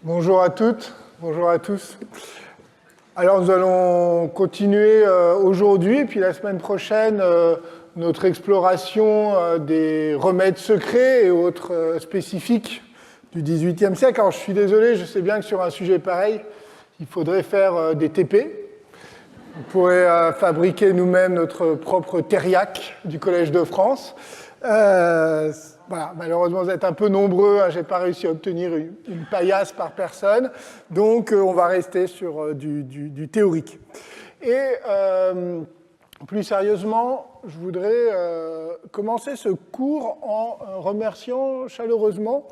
Bonjour à toutes, bonjour à tous. Alors nous allons continuer aujourd'hui et puis la semaine prochaine notre exploration des remèdes secrets et autres spécifiques du XVIIIe siècle. Alors je suis désolé, je sais bien que sur un sujet pareil, il faudrait faire des TP. On pourrait fabriquer nous-mêmes notre propre Thériaque du Collège de France. Voilà, malheureusement, vous êtes un peu nombreux, hein, je n'ai pas réussi à obtenir une paillasse par personne, donc on va rester sur du théorique. Et plus sérieusement, je voudrais commencer ce cours en remerciant chaleureusement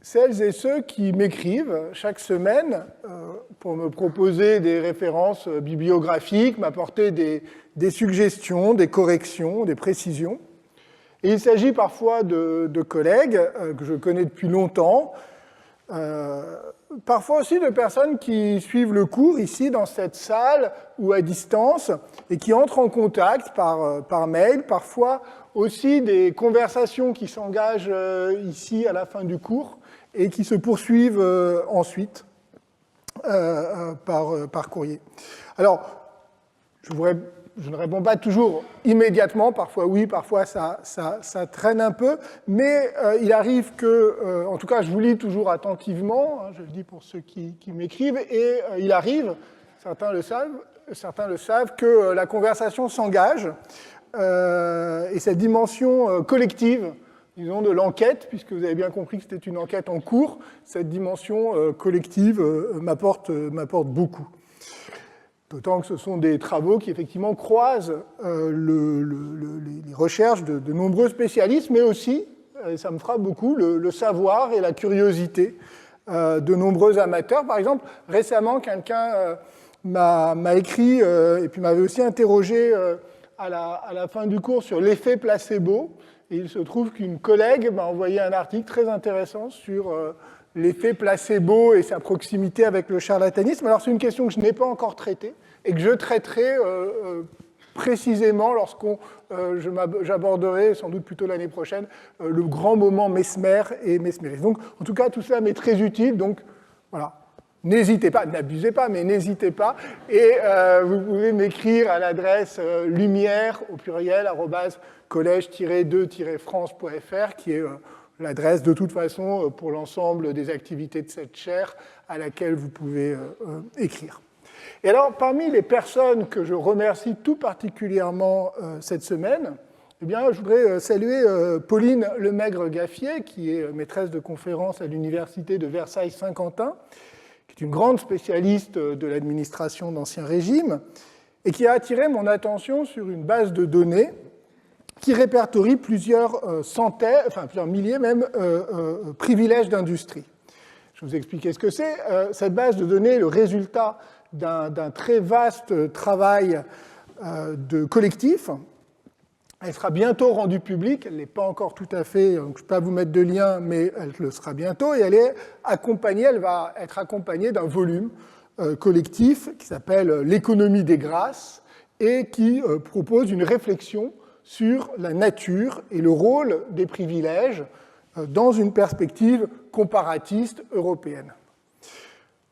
celles et ceux qui m'écrivent chaque semaine pour me proposer des références bibliographiques, m'apporter des suggestions, des corrections, des précisions. Et il s'agit parfois de collègues que je connais depuis longtemps, parfois aussi de personnes qui suivent le cours ici dans cette salle ou à distance et qui entrent en contact par mail, parfois aussi des conversations qui s'engagent ici à la fin du cours et qui se poursuivent ensuite par courrier. Alors, je ne réponds pas toujours immédiatement, parfois oui, parfois ça traîne un peu, mais il arrive que, en tout cas je vous lis toujours attentivement, hein, je le dis pour ceux qui m'écrivent, et il arrive, certains le savent, que la conversation s'engage, et cette dimension collective, disons, de l'enquête, puisque vous avez bien compris que c'était une enquête en cours, cette dimension collective m'apporte beaucoup. D'autant que ce sont des travaux qui effectivement croisent les recherches de nombreux spécialistes, mais aussi, et ça me frappe beaucoup, le savoir et la curiosité de nombreux amateurs. Par exemple, récemment, quelqu'un m'a écrit et puis m'avait aussi interrogé à la fin du cours sur l'effet placebo. Et il se trouve qu'une collègue m'a envoyé un article très intéressant sur l'effet placebo et sa proximité avec le charlatanisme. Alors c'est une question que je n'ai pas encore traitée et que je traiterai précisément j'aborderai sans doute plutôt l'année prochaine le grand moment Mesmer et mesmérisme. Donc en tout cas tout cela m'est très utile, donc voilà. N'hésitez pas, n'abusez pas, mais n'hésitez pas. Et vous pouvez m'écrire à l'adresse lumière au pluriel @collège-2-france.fr qui est l'adresse de toute façon pour l'ensemble des activités de cette chaire à laquelle vous pouvez écrire. Et alors, parmi les personnes que je remercie tout particulièrement cette semaine, eh bien, je voudrais saluer Pauline Lemaigre-Gaffier, qui est maîtresse de conférence à l'Université de Versailles-Saint-Quentin, qui est une grande spécialiste de l'administration d'Ancien Régime, et qui a attiré mon attention sur une base de données qui répertorie plusieurs milliers même, privilèges d'industrie. Je vais vous expliquer ce que c'est. Cette base de données est le résultat d'un très vaste travail de collectif. Elle sera bientôt rendue publique, elle n'est pas encore tout à fait, donc je ne peux pas vous mettre de lien, mais elle le sera bientôt, et elle va être accompagnée d'un volume collectif qui s'appelle L'économie des grâces, et qui propose une réflexion sur la nature et le rôle des privilèges dans une perspective comparatiste européenne.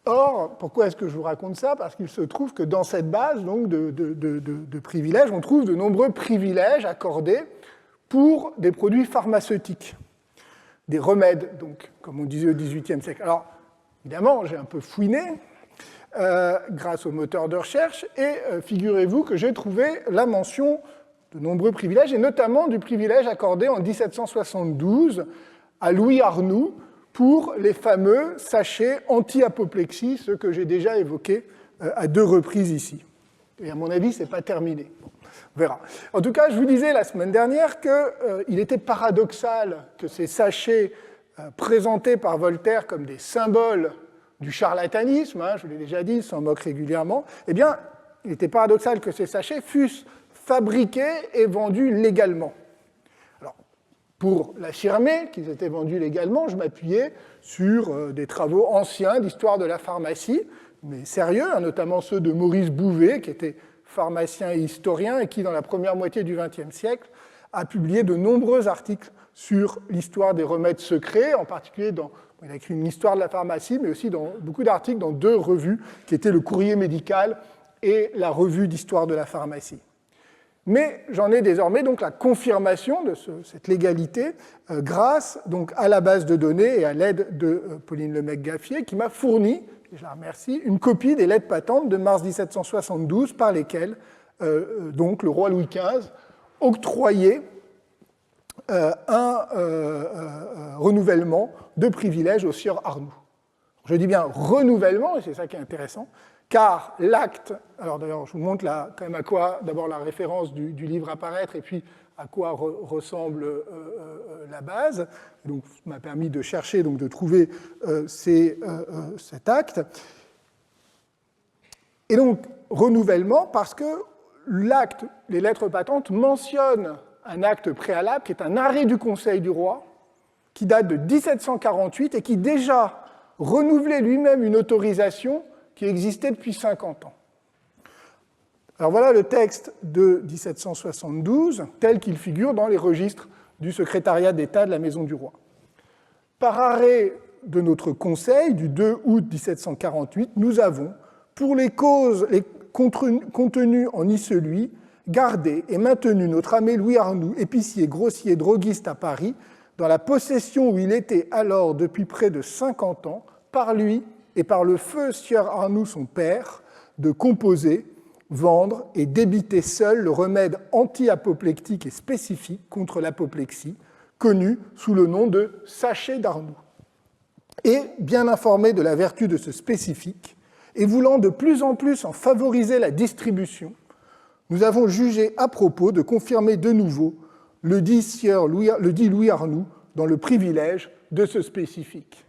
Or, pourquoi est-ce que je vous raconte ça? Parce qu'il se trouve que dans cette base donc, de privilèges, on trouve de nombreux privilèges accordés pour des produits pharmaceutiques, des remèdes, donc, comme on disait au XVIIIe siècle. Alors, évidemment, j'ai un peu fouiné grâce au moteur de recherche, et figurez-vous que j'ai trouvé la mention de nombreux privilèges, et notamment du privilège accordé en 1772 à Louis Arnoux, pour les fameux sachets anti-apoplexie, ceux que j'ai déjà évoqués à 2 reprises ici. Et à mon avis, ce n'est pas terminé. Bon, on verra. En tout cas, je vous disais la semaine dernière qu'il était paradoxal que ces sachets présentés par Voltaire comme des symboles du charlatanisme, hein, je vous l'ai déjà dit, il s'en moque régulièrement, eh bien, il était paradoxal que ces sachets fussent fabriqués et vendus légalement. Pour l'affirmer qu'ils étaient vendus légalement, je m'appuyais sur des travaux anciens d'histoire de la pharmacie, mais sérieux, hein, notamment ceux de Maurice Bouvet, qui était pharmacien et historien, et qui, dans la première moitié du XXe siècle, a publié de nombreux articles sur l'histoire des remèdes secrets, en particulier il a écrit une histoire de la pharmacie, mais aussi dans beaucoup d'articles dans deux revues, qui étaient le Courrier médical et la Revue d'histoire de la pharmacie. Mais j'en ai désormais donc la confirmation de cette légalité grâce donc à la base de données et à l'aide de Pauline Lemecq-Gaffier, qui m'a fourni, et je la remercie, une copie des lettres patentes de mars 1772 par lesquelles donc le roi Louis XV octroyait un renouvellement de privilèges au sieur Arnoux. Je dis bien renouvellement, et c'est ça qui est intéressant, car l'acte, alors d'ailleurs je vous montre là quand même à quoi d'abord la référence du livre à paraître, et puis à quoi ressemble la base, donc ça m'a permis de chercher, donc de trouver cet acte. Et donc renouvellement parce que l'acte, les lettres patentes mentionnent un acte préalable qui est un arrêt du Conseil du roi, qui date de 1748 et qui déjà renouvelait lui-même une autorisation qui existait depuis 50 ans. Alors voilà le texte de 1772, tel qu'il figure dans les registres du secrétariat d'État de la Maison du Roi. Par arrêt de notre Conseil du 2 août 1748, nous avons, pour les causes contenues en celui, gardé et maintenu notre ami Louis Arnoux, épicier, grossier, droguiste à Paris, dans la possession où il était alors depuis près de 50 ans, par lui et par le feu sieur Arnoux son père, de composer, vendre et débiter seul le remède anti-apoplectique et spécifique contre l'apoplexie, connu sous le nom de sachet d'Arnoux. Et, bien informé de la vertu de ce spécifique, et voulant de plus en plus en favoriser la distribution, nous avons jugé à propos de confirmer de nouveau le dit Louis Arnoux dans le privilège de ce spécifique.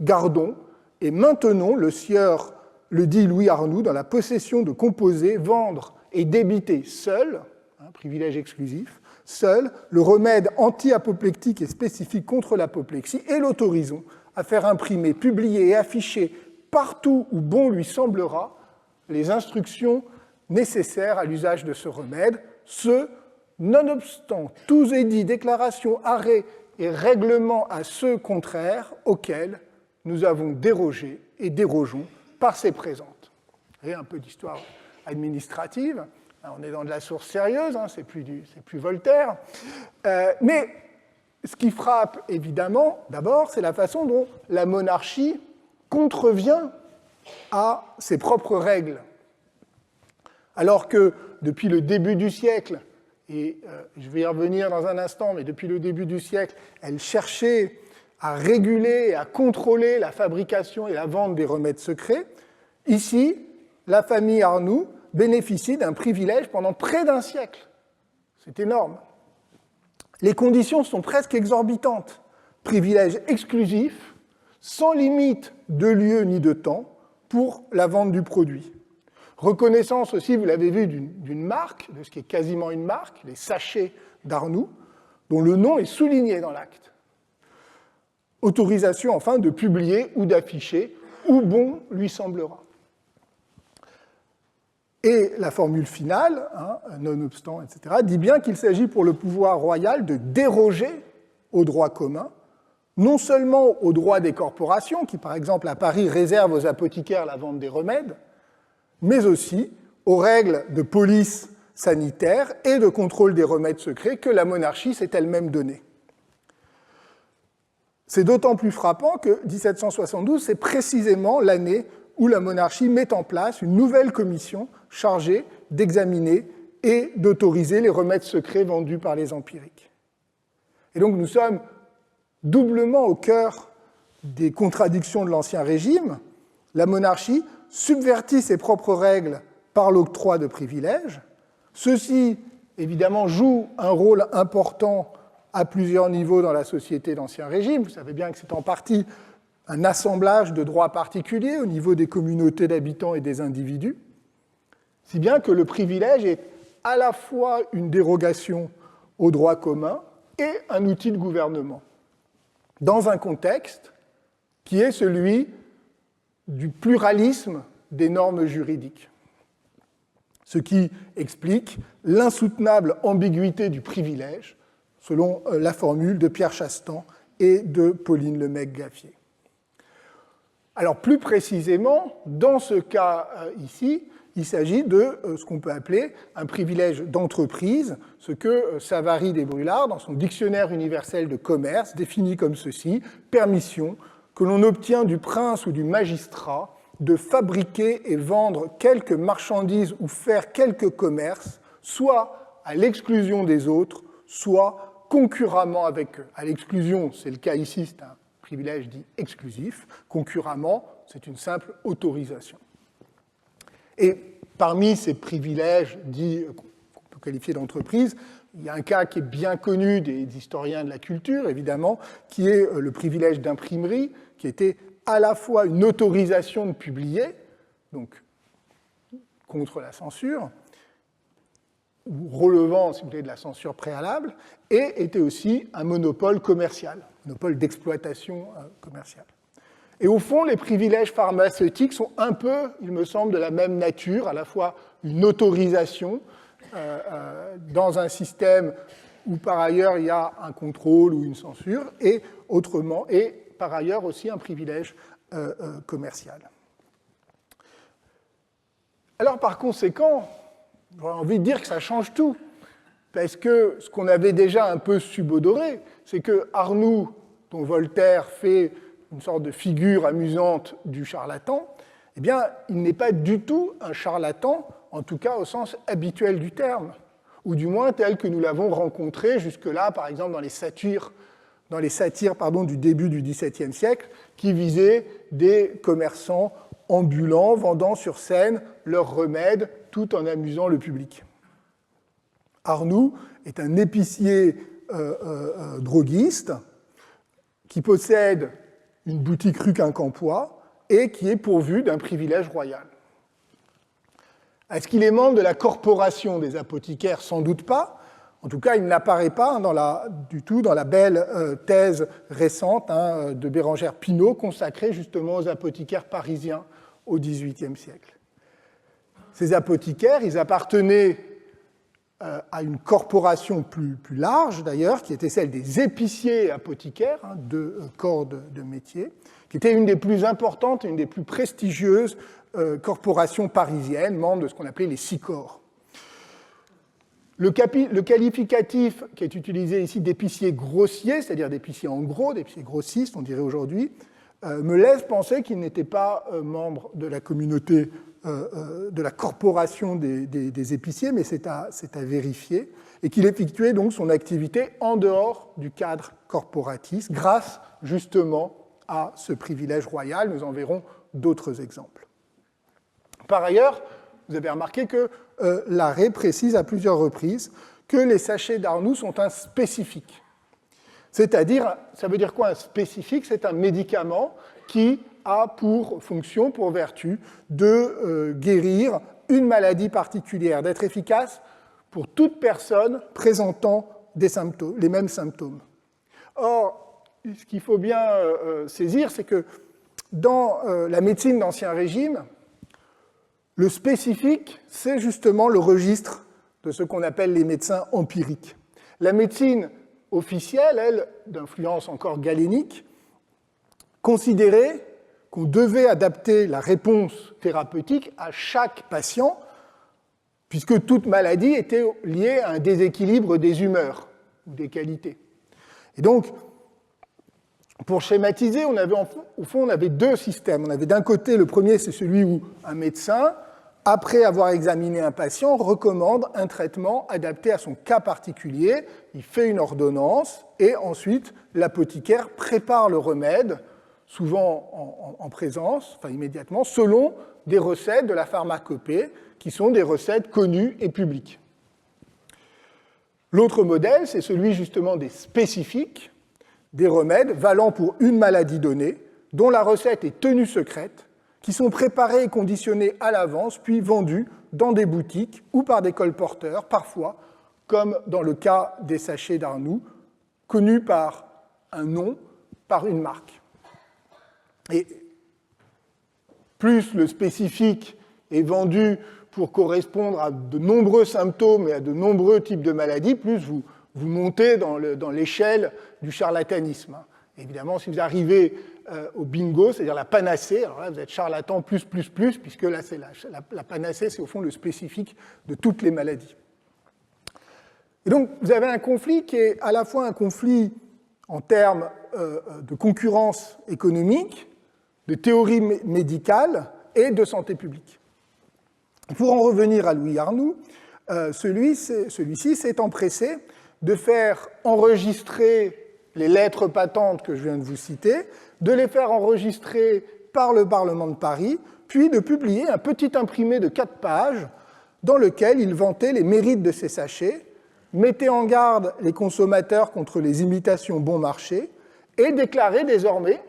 Gardons et maintenons le dit Louis Arnoux dans la possession de composer, vendre et débiter seul, privilège exclusif, seul le remède anti-apoplectique et spécifique contre l'apoplexie, et l'autorisons à faire imprimer, publier et afficher partout où bon lui semblera les instructions nécessaires à l'usage de ce remède, ce, nonobstant tous édits, déclarations, arrêts et règlements à ceux contraires auxquels nous avons dérogé et dérogeons par ces présentes. Vous voyez, un peu d'histoire administrative. On est dans de la source sérieuse, c'est plus Voltaire. Mais ce qui frappe, évidemment, d'abord, c'est la façon dont la monarchie contrevient à ses propres règles. Alors que depuis le début du siècle, et je vais y revenir dans un instant, mais depuis le début du siècle, elle cherchait à réguler et à contrôler la fabrication et la vente des remèdes secrets, ici, la famille Arnoux bénéficie d'un privilège pendant près d'un siècle. C'est énorme. Les conditions sont presque exorbitantes. Privilège exclusif, sans limite de lieu ni de temps, pour la vente du produit. Reconnaissance aussi, vous l'avez vu, d'une marque, de ce qui est quasiment une marque, les sachets d'Arnoux, dont le nom est souligné dans l'acte. Autorisation, enfin, de publier ou d'afficher où bon lui semblera. Et la formule finale, nonobstant, etc., dit bien qu'il s'agit pour le pouvoir royal de déroger au droit commun, non seulement au droit des corporations, qui par exemple à Paris réservent aux apothicaires la vente des remèdes, mais aussi aux règles de police sanitaire et de contrôle des remèdes secrets que la monarchie s'est elle-même donnée. C'est d'autant plus frappant que 1772, c'est précisément l'année où la monarchie met en place une nouvelle commission chargée d'examiner et d'autoriser les remèdes secrets vendus par les empiriques. Et donc nous sommes doublement au cœur des contradictions de l'Ancien Régime. La monarchie subvertit ses propres règles par l'octroi de privilèges. Ceux-ci, évidemment, jouent un rôle important à plusieurs niveaux dans la société d'Ancien Régime. Vous savez bien que c'est en partie un assemblage de droits particuliers au niveau des communautés d'habitants et des individus, si bien que le privilège est à la fois une dérogation au droit commun et un outil de gouvernement, dans un contexte qui est celui du pluralisme des normes juridiques, ce qui explique l'insoutenable ambiguïté du privilège selon la formule de Pierre Chastan et de Pauline Lemecq-Gaffier. Alors plus précisément, dans ce cas ici, il s'agit de ce qu'on peut appeler un privilège d'entreprise, ce que Savary des Brulard, dans son Dictionnaire universel de commerce, définit comme ceci: permission que l'on obtient du prince ou du magistrat de fabriquer et vendre quelque marchandise ou faire quelque commerce, soit à l'exclusion des autres, soit concurremment avec eux. À l'exclusion, c'est le cas ici, c'est un privilège dit exclusif. Concurremment, c'est une simple autorisation. Et parmi ces privilèges dits qu'on peut qualifier d'entreprise, il y a un cas qui est bien connu des historiens de la culture, évidemment, qui est le privilège d'imprimerie, qui était à la fois une autorisation de publier, donc contre la censure, ou relevant, si vous voulez, de la censure préalable, et était aussi un monopole commercial, monopole d'exploitation commerciale. Et au fond, les privilèges pharmaceutiques sont un peu, il me semble, de la même nature, à la fois une autorisation dans un système où par ailleurs il y a un contrôle ou une censure, et autrement, et par ailleurs aussi un privilège commercial. Alors par conséquent, j'aurais envie de dire que ça change tout, parce que ce qu'on avait déjà un peu subodoré, c'est que Arnoux, dont Voltaire fait une sorte de figure amusante du charlatan, eh bien, il n'est pas du tout un charlatan, en tout cas au sens habituel du terme, ou du moins tel que nous l'avons rencontré jusque-là, par exemple dans les satires du début du XVIIe siècle, qui visaient des commerçants ambulants, vendant sur scène leurs remèdes, tout en amusant le public. Arnoux est un épicier droguiste qui possède une boutique rue Quincampoix et qui est pourvu d'un privilège royal. Est-ce qu'il est membre de la corporation des apothicaires? Sans doute pas. En tout cas, il n'apparaît pas du tout dans la belle thèse récente de Bérengère Pinault consacrée justement aux apothicaires parisiens au XVIIIe siècle. Ces apothicaires, ils appartenaient à une corporation plus large d'ailleurs, qui était celle des épiciers et apothicaires, deux corps de métier, qui était une des plus importantes et une des plus prestigieuses corporations parisiennes, membre de ce qu'on appelait les six corps. Le qualificatif qui est utilisé ici d'épicier grossier, c'est-à-dire d'épicier en gros, d'épicier grossiste, on dirait aujourd'hui, me laisse penser qu'il n'était pas membre de la communauté, de la corporation des épiciers, mais c'est à vérifier, et qu'il effectuait donc son activité en dehors du cadre corporatiste, grâce justement à ce privilège royal. Nous en verrons d'autres exemples. Par ailleurs, vous avez remarqué que l'arrêt précise à plusieurs reprises que les sachets d'Arnoux sont un spécifique. C'est-à-dire, ça veut dire quoi un spécifique? C'est un médicament qui a pour fonction, pour vertu, de guérir une maladie particulière, d'être efficace pour toute personne présentant les mêmes symptômes. Or, ce qu'il faut bien saisir, c'est que dans la médecine d'Ancien Régime, le spécifique, c'est justement le registre de ce qu'on appelle les médecins empiriques. La médecine officielle, elle, d'influence encore galénique, considérait qu'on devait adapter la réponse thérapeutique à chaque patient, puisque toute maladie était liée à un déséquilibre des humeurs ou des qualités. Et donc, pour schématiser, au fond, on avait deux systèmes. On avait d'un côté, le premier, c'est celui où un médecin, après avoir examiné un patient, recommande un traitement adapté à son cas particulier. Il fait une ordonnance et ensuite, l'apothicaire prépare le remède, souvent en présence, enfin immédiatement, selon des recettes de la pharmacopée, qui sont des recettes connues et publiques. L'autre modèle, c'est celui justement des spécifiques, des remèdes valant pour une maladie donnée, dont la recette est tenue secrète, qui sont préparés et conditionnés à l'avance, puis vendus dans des boutiques ou par des colporteurs, parfois, comme dans le cas des sachets d'Arnoux, connus par un nom, par une marque. Et plus le spécifique est vendu pour correspondre à de nombreux symptômes et à de nombreux types de maladies, plus vous vous montez dans l'échelle du charlatanisme. Évidemment, si vous arrivez au bingo, c'est-à-dire la panacée, alors là, vous êtes charlatan plus, puisque là, c'est la panacée, c'est au fond le spécifique de toutes les maladies. Et donc, vous avez un conflit qui est à la fois un conflit en termes de concurrence économique, de théorie médicale et de santé publique. Pour en revenir à Louis Arnoux, celui-ci s'est empressé de faire enregistrer les lettres patentes que je viens de vous citer, de les faire enregistrer par le Parlement de Paris, puis de publier un petit imprimé de 4 pages dans lequel il vantait les mérites de ces sachets, mettait en garde les consommateurs contre les imitations bon marché et déclarait désormais,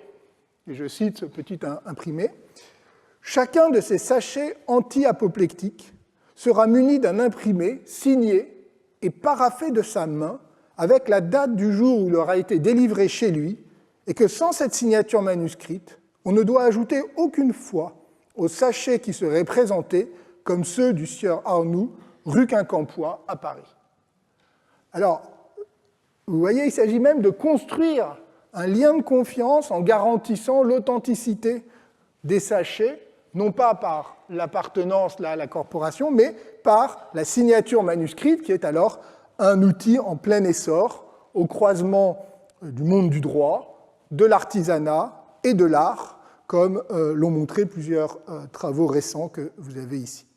et je cite ce petit imprimé, « Chacun de ces sachets anti-apoplectiques sera muni d'un imprimé signé et paraphé de sa main avec la date du jour où il aura été délivré chez lui, et que sans cette signature manuscrite, on ne doit ajouter aucune foi aux sachets qui seraient présentés comme ceux du sieur Arnoux, rue Quincampoix, à Paris. » Alors, vous voyez, il s'agit même de construire un lien de confiance en garantissant l'authenticité des sachets, non pas par l'appartenance à la corporation, mais par la signature manuscrite, qui est alors un outil en plein essor au croisement du monde du droit, de l'artisanat et de l'art, comme l'ont montré plusieurs travaux récents que vous avez ici.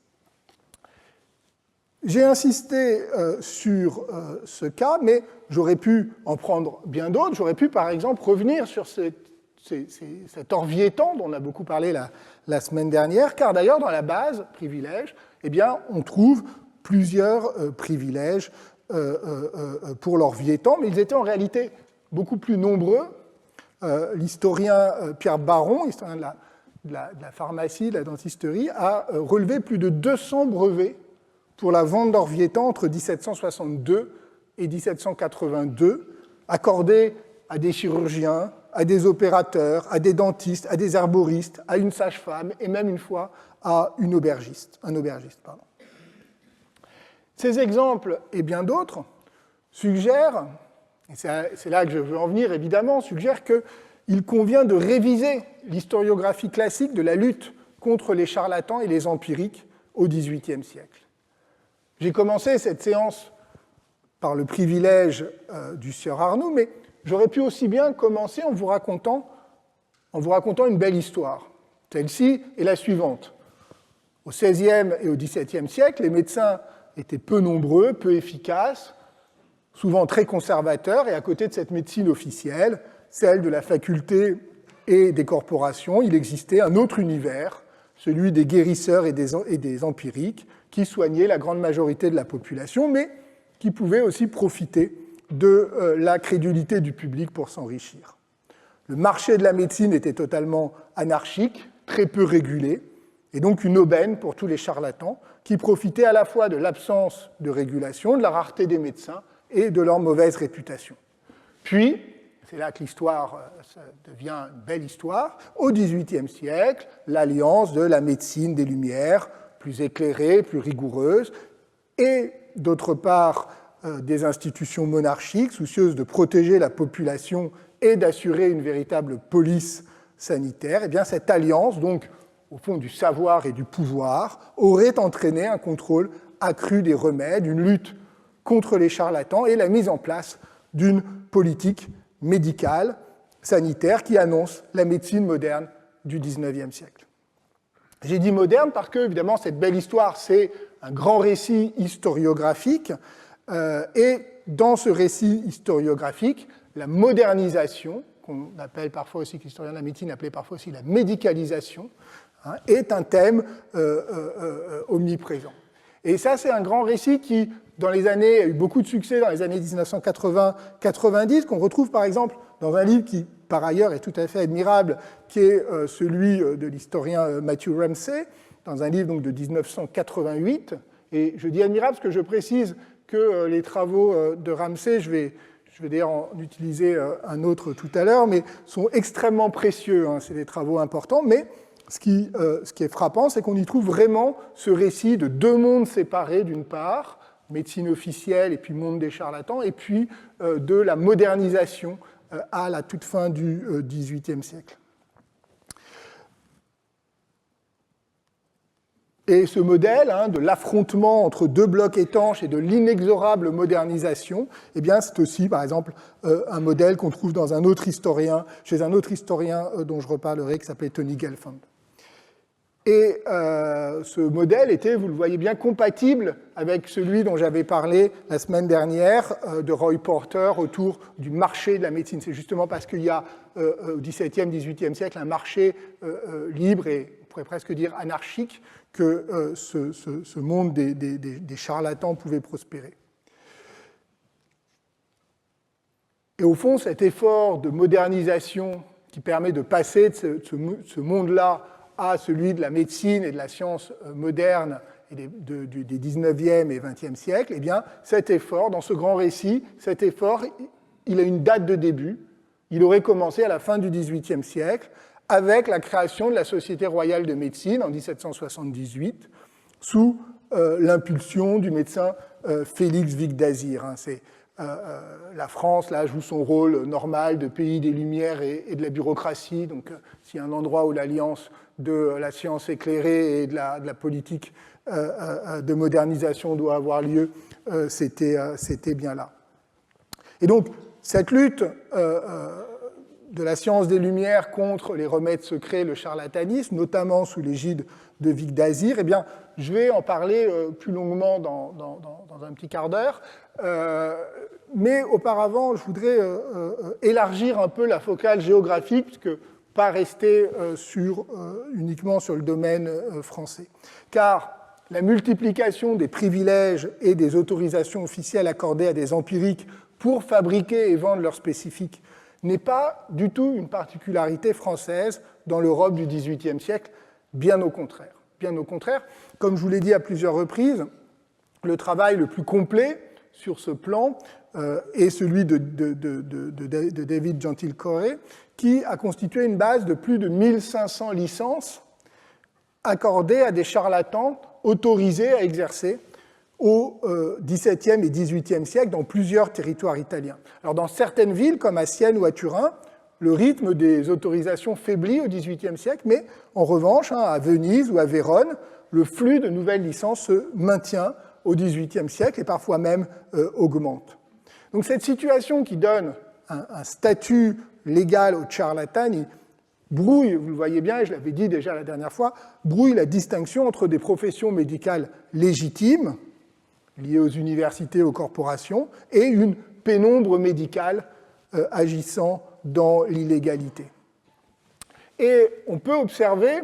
J'ai insisté sur ce cas, mais j'aurais pu en prendre bien d'autres. J'aurais pu, par exemple, revenir sur cet Orvietan dont on a beaucoup parlé la semaine dernière, car d'ailleurs, dans la base, privilèges, eh bien, on trouve plusieurs privilèges pour l'Orvietan, mais ils étaient en réalité beaucoup plus nombreux. L'historien Pierre Baron, historien de la pharmacie, de la dentisterie, a relevé plus de 200 brevets pour la vente d'Orvietan entre 1762 et 1782, accordés à des chirurgiens, à des opérateurs, à des dentistes, à des herboristes, à une sage-femme et même une fois à un aubergiste. Ces exemples et bien d'autres suggèrent, et c'est là que je veux en venir évidemment, suggèrent qu'il convient de réviser l'historiographie classique de la lutte contre les charlatans et les empiriques au XVIIIe siècle. J'ai commencé cette séance par le privilège du sieur Arnoux, mais j'aurais pu aussi bien commencer en vous racontant une belle histoire. Celle-ci est la suivante. Au XVIe et au XVIIe siècle, les médecins étaient peu nombreux, peu efficaces, souvent très conservateurs, et à côté de cette médecine officielle, celle de la faculté et des corporations, il existait un autre univers, celui des guérisseurs et des empiriques, qui soignaient la grande majorité de la population, mais qui pouvaient aussi profiter de la crédulité du public pour s'enrichir. Le marché de la médecine était totalement anarchique, très peu régulé, et donc une aubaine pour tous les charlatans qui profitaient à la fois de l'absence de régulation, de la rareté des médecins et de leur mauvaise réputation. Puis, c'est là que l'histoire devient une belle histoire, au XVIIIe siècle, l'alliance de la médecine des Lumières, plus éclairée, plus rigoureuse, et d'autre part des institutions monarchiques soucieuses de protéger la population et d'assurer une véritable police sanitaire, et bien cette alliance, donc au fond du savoir et du pouvoir, aurait entraîné un contrôle accru des remèdes, une lutte contre les charlatans et la mise en place d'une politique médicale, sanitaire, qui annonce la médecine moderne du XIXe siècle. J'ai dit moderne parce que, évidemment, cette belle histoire, c'est un grand récit historiographique, et dans ce récit historiographique, la modernisation, qu'on appelle parfois aussi, que l'historien de la médecine appelait parfois aussi la médicalisation, est un thème omniprésent. Et ça, c'est un grand récit qui, dans les années, a eu beaucoup de succès dans les années 1980-90, qu'on retrouve par exemple dans un livre qui, par ailleurs, est tout à fait admirable, qui est celui de l'historien Matthew Ramsay, dans un livre donc, de 1988. Et je dis admirable parce que je précise que les travaux de Ramsay, je vais d'ailleurs en utiliser un autre tout à l'heure, mais sont extrêmement précieux, c'est des travaux importants, mais ce qui est frappant, c'est qu'on y trouve vraiment ce récit de deux mondes séparés d'une part, médecine officielle et puis monde des charlatans, et puis de la modernisation à la toute fin du XVIIIe siècle. Et ce modèle de l'affrontement entre deux blocs étanches et de l'inexorable modernisation, eh bien, c'est aussi, par exemple, un modèle qu'on trouve dans chez un autre historien dont je reparlerai, qui s'appelait Tony Gelfand. Et ce modèle était, vous le voyez bien, compatible avec celui dont j'avais parlé la semaine dernière de Roy Porter autour du marché de la médecine. C'est justement parce qu'il y a au XVIIe, XVIIIe siècle un marché libre et, on pourrait presque dire, anarchique, que ce monde des charlatans pouvait prospérer. Et au fond, cet effort de modernisation qui permet de passer de ce monde-là à celui de la médecine et de la science moderne et des 19e et 20e siècles, eh bien, cet effort, dans ce grand récit, cet effort, il a une date de début. Il aurait commencé à la fin du XVIIIe siècle, avec la création de la Société royale de médecine en 1778, sous l'impulsion du médecin Félix Vic d'Azir. La France, là, joue son rôle normal de pays des Lumières et de la bureaucratie. Donc, s'il y a un endroit où l'alliance de la science éclairée et de la politique de modernisation doit avoir lieu, c'était bien là. Et donc, cette lutte de la science des Lumières contre les remèdes secrets, le charlatanisme, notamment sous l'égide de Vic d'Azir, eh bien, je vais en parler plus longuement dans un petit quart d'heure. Mais auparavant, je voudrais élargir un peu la focale géographique, puisque pas rester uniquement sur le domaine français. Car la multiplication des privilèges et des autorisations officielles accordées à des empiriques pour fabriquer et vendre leurs spécifiques n'est pas du tout une particularité française dans l'Europe du XVIIIe siècle, bien au contraire. Bien au contraire, comme je vous l'ai dit à plusieurs reprises, le travail le plus complet sur ce plan est celui de David Gentile-Corré, qui a constitué une base de plus de 1500 licences accordées à des charlatans autorisés à exercer au XVIIe et XVIIIe siècle dans plusieurs territoires italiens. Alors dans certaines villes, comme à Sienne ou à Turin, le rythme des autorisations faiblit au XVIIIe siècle, mais en revanche, à Venise ou à Vérone, le flux de nouvelles licences se maintient au XVIIIe siècle et parfois même augmente. Donc cette situation qui donne un statut légal aux charlatans, il brouille, vous le voyez bien, et je l'avais dit déjà la dernière fois, brouille la distinction entre des professions médicales légitimes, liées aux universités, aux corporations, et une pénombre médicale agissant dans l'illégalité. Et on peut observer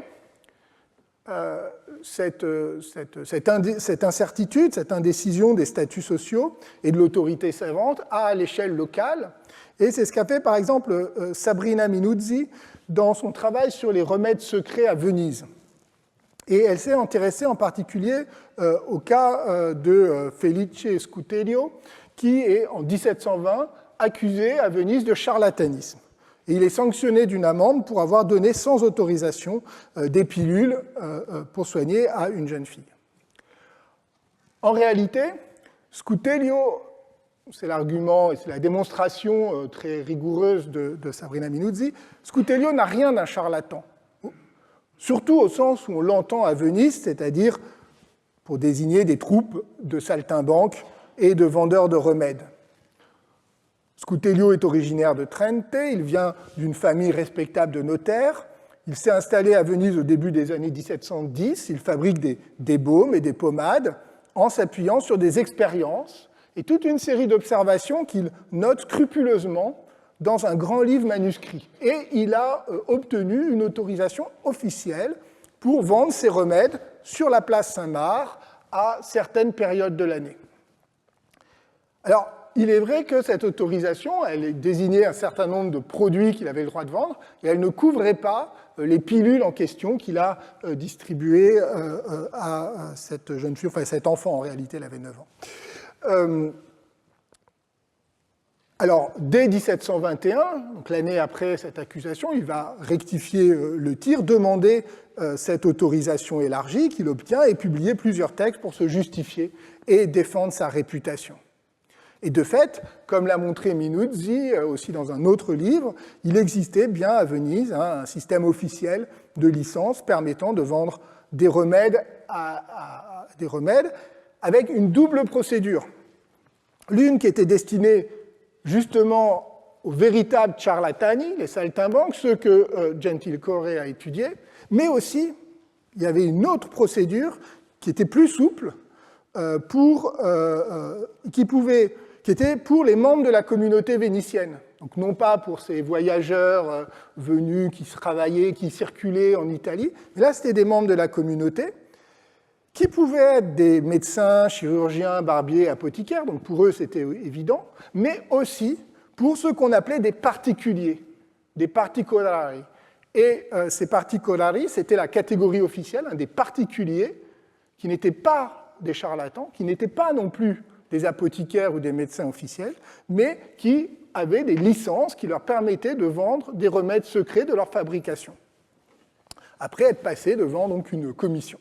cette incertitude, cette indécision des statuts sociaux et de l'autorité savante à l'échelle locale. Et c'est ce qu'a fait par exemple Sabrina Minuzzi dans son travail sur les remèdes secrets à Venise. Et elle s'est intéressée en particulier au cas de Felice Scuterio, qui est en 1720 accusé à Venise de charlatanisme. Et il est sanctionné d'une amende pour avoir donné sans autorisation des pilules pour soigner à une jeune fille. En réalité, Scuterio, c'est l'argument et c'est la démonstration très rigoureuse de Sabrina Minuzzi, Scuterio n'a rien d'un charlatan. Surtout au sens où on l'entend à Venise, c'est-à-dire pour désigner des troupes de saltimbanques et de vendeurs de remèdes. Scuterio est originaire de Trente, il vient d'une famille respectable de notaires, il s'est installé à Venise au début des années 1710, il fabrique des baumes et des pommades en s'appuyant sur des expériences et toute une série d'observations qu'il note scrupuleusement dans un grand livre manuscrit. Et il a obtenu une autorisation officielle pour vendre ses remèdes sur la place Saint-Marc à certaines périodes de l'année. Alors, il est vrai que cette autorisation, elle désignait un certain nombre de produits qu'il avait le droit de vendre, et elle ne couvrait pas les pilules en question qu'il a distribuées à cette jeune fille, enfin cet enfant en réalité, elle avait 9 ans. Alors, dès 1721, donc l'année après cette accusation, il va rectifier le tir, demander cette autorisation élargie qu'il obtient et publier plusieurs textes pour se justifier et défendre sa réputation. Et de fait, comme l'a montré Minuzzi aussi dans un autre livre, il existait bien à Venise un système officiel de licence permettant de vendre des remèdes avec une double procédure. L'une qui était destinée justement aux véritables charlatani, les saltimbanques, ceux que Gentilecore a étudiés, mais aussi il y avait une autre procédure qui était plus souple, qui était pour les membres de la communauté vénitienne. Donc non pas pour ces voyageurs venus qui travaillaient, qui circulaient en Italie, mais là c'était des membres de la communauté qui pouvaient être des médecins, chirurgiens, barbiers, apothicaires, donc pour eux c'était évident, mais aussi pour ceux qu'on appelait des particuliers, des particolari. Et ces particolari, c'était la catégorie officielle, des particuliers qui n'étaient pas des charlatans, qui n'étaient pas non plus des apothicaires ou des médecins officiels, mais qui avaient des licences qui leur permettaient de vendre des remèdes secrets de leur fabrication, après être passés devant donc une commission.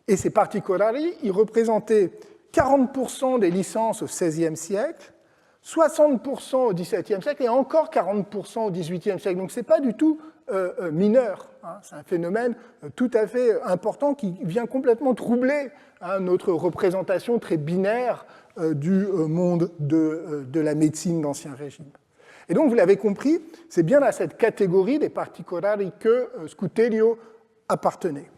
Et ces particolari, ils représentaient 40% des licences au XVIe siècle, 60% au XVIIe siècle et encore 40% au XVIIIe siècle. Donc ce n'est pas du tout mineur. C'est un phénomène tout à fait important qui vient complètement troubler notre représentation très binaire du monde de la médecine d'Ancien Régime. Et donc, vous l'avez compris, c'est bien à cette catégorie des particolari que Scuterio appartenait.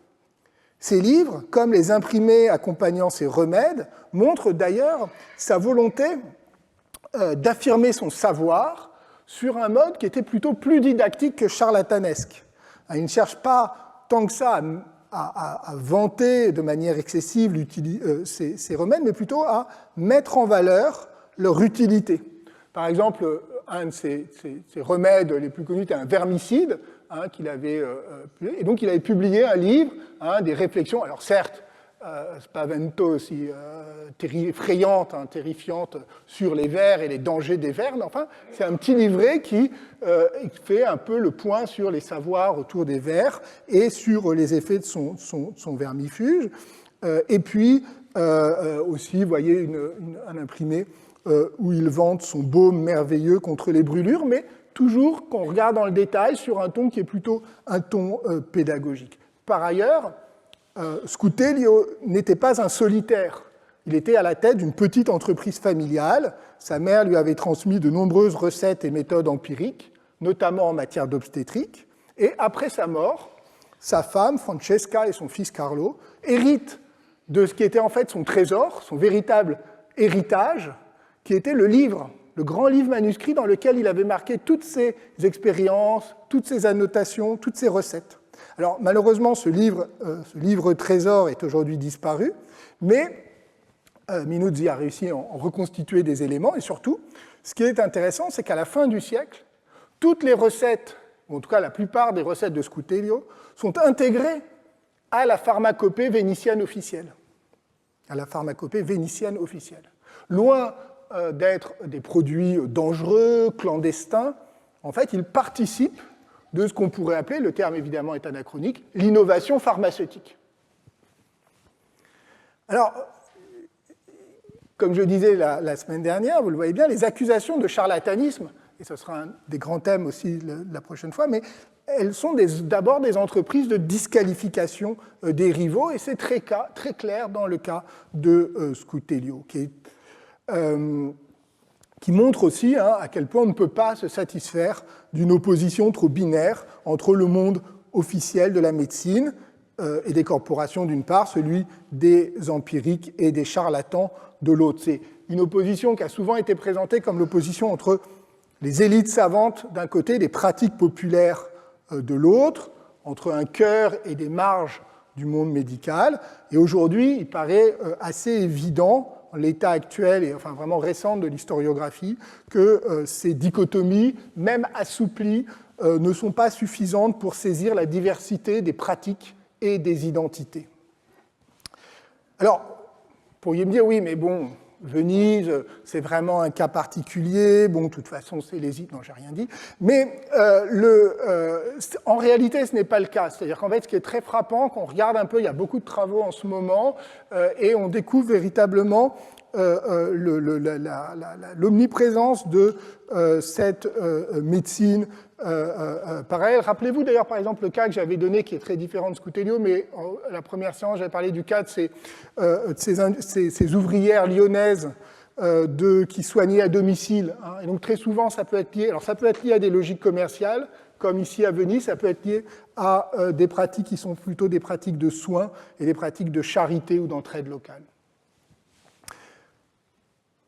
Ces livres, comme les imprimés accompagnant ces remèdes, montrent d'ailleurs sa volonté d'affirmer son savoir sur un mode qui était plutôt plus didactique que charlatanesque. Il ne cherche pas tant que ça à vanter de manière excessive ces remèdes, mais plutôt à mettre en valeur leur utilité. Par exemple, un de ces remèdes les plus connus était un vermicide qu'il avait et donc il avait publié un livre, des réflexions. Alors certes, Spavento aussi effrayante, terrifiante sur les vers et les dangers des vers, mais enfin, c'est un petit livret qui fait un peu le point sur les savoirs autour des vers et sur les effets de son vermifuge. Et puis, aussi, vous voyez un imprimé où il vante son baume merveilleux contre les brûlures, mais toujours, qu'on regarde dans le détail, sur un ton qui est plutôt un ton pédagogique. Par ailleurs, Scuterio n'était pas un solitaire. Il était à la tête d'une petite entreprise familiale. Sa mère lui avait transmis de nombreuses recettes et méthodes empiriques, notamment en matière d'obstétrique. Et après sa mort, sa femme, Francesca, et son fils Carlo héritent de ce qui était en fait son trésor, son véritable héritage, qui était le livre, le grand livre manuscrit dans lequel il avait marqué toutes ses expériences, toutes ses annotations, toutes ses recettes. Alors malheureusement, ce livre trésor est aujourd'hui disparu, mais Minuzzi a réussi à en reconstituer des éléments, et surtout, ce qui est intéressant, c'est qu'à la fin du siècle, toutes les recettes, ou en tout cas la plupart des recettes de Scuterio, sont intégrées à la pharmacopée vénitienne officielle. Loin d'être des produits dangereux, clandestins, en fait, ils participent de ce qu'on pourrait appeler, le terme évidemment est anachronique, l'innovation pharmaceutique. Alors, comme je disais la semaine dernière, vous le voyez bien, les accusations de charlatanisme, et ce sera un des grands thèmes aussi la prochaine fois, mais elles sont d'abord des entreprises de disqualification des rivaux, et c'est très clair dans le cas de Scuterio, qui montre aussi à quel point on ne peut pas se satisfaire d'une opposition trop binaire entre le monde officiel de la médecine et des corporations d'une part, celui des empiriques et des charlatans de l'autre. C'est une opposition qui a souvent été présentée comme l'opposition entre les élites savantes d'un côté, les pratiques populaires de l'autre, entre un cœur et des marges du monde médical. Et aujourd'hui, il paraît assez évident, en l'état actuel et enfin vraiment récent de l'historiographie, que ces dichotomies, même assouplies, ne sont pas suffisantes pour saisir la diversité des pratiques et des identités. Alors, vous pourriez me dire, oui, mais bon, Venise, c'est vraiment un cas particulier. Bon, de toute façon, c'est les... Non, j'ai rien dit. Mais en réalité, ce n'est pas le cas. C'est-à-dire qu'en fait, ce qui est très frappant, quand on regarde un peu, il y a beaucoup de travaux en ce moment, et on découvre véritablement l'omniprésence de cette médecine parallèle. Rappelez-vous d'ailleurs, par exemple, le cas que j'avais donné, qui est très différent de Scutelio, mais la première séance, j'avais parlé du cas de ces ouvrières lyonnaises qui soignaient à domicile. Hein. Et donc très souvent, ça peut être lié. Alors ça peut être lié à des logiques commerciales, comme ici à Venise, ça peut être lié à des pratiques qui sont plutôt des pratiques de soins et des pratiques de charité ou d'entraide locale.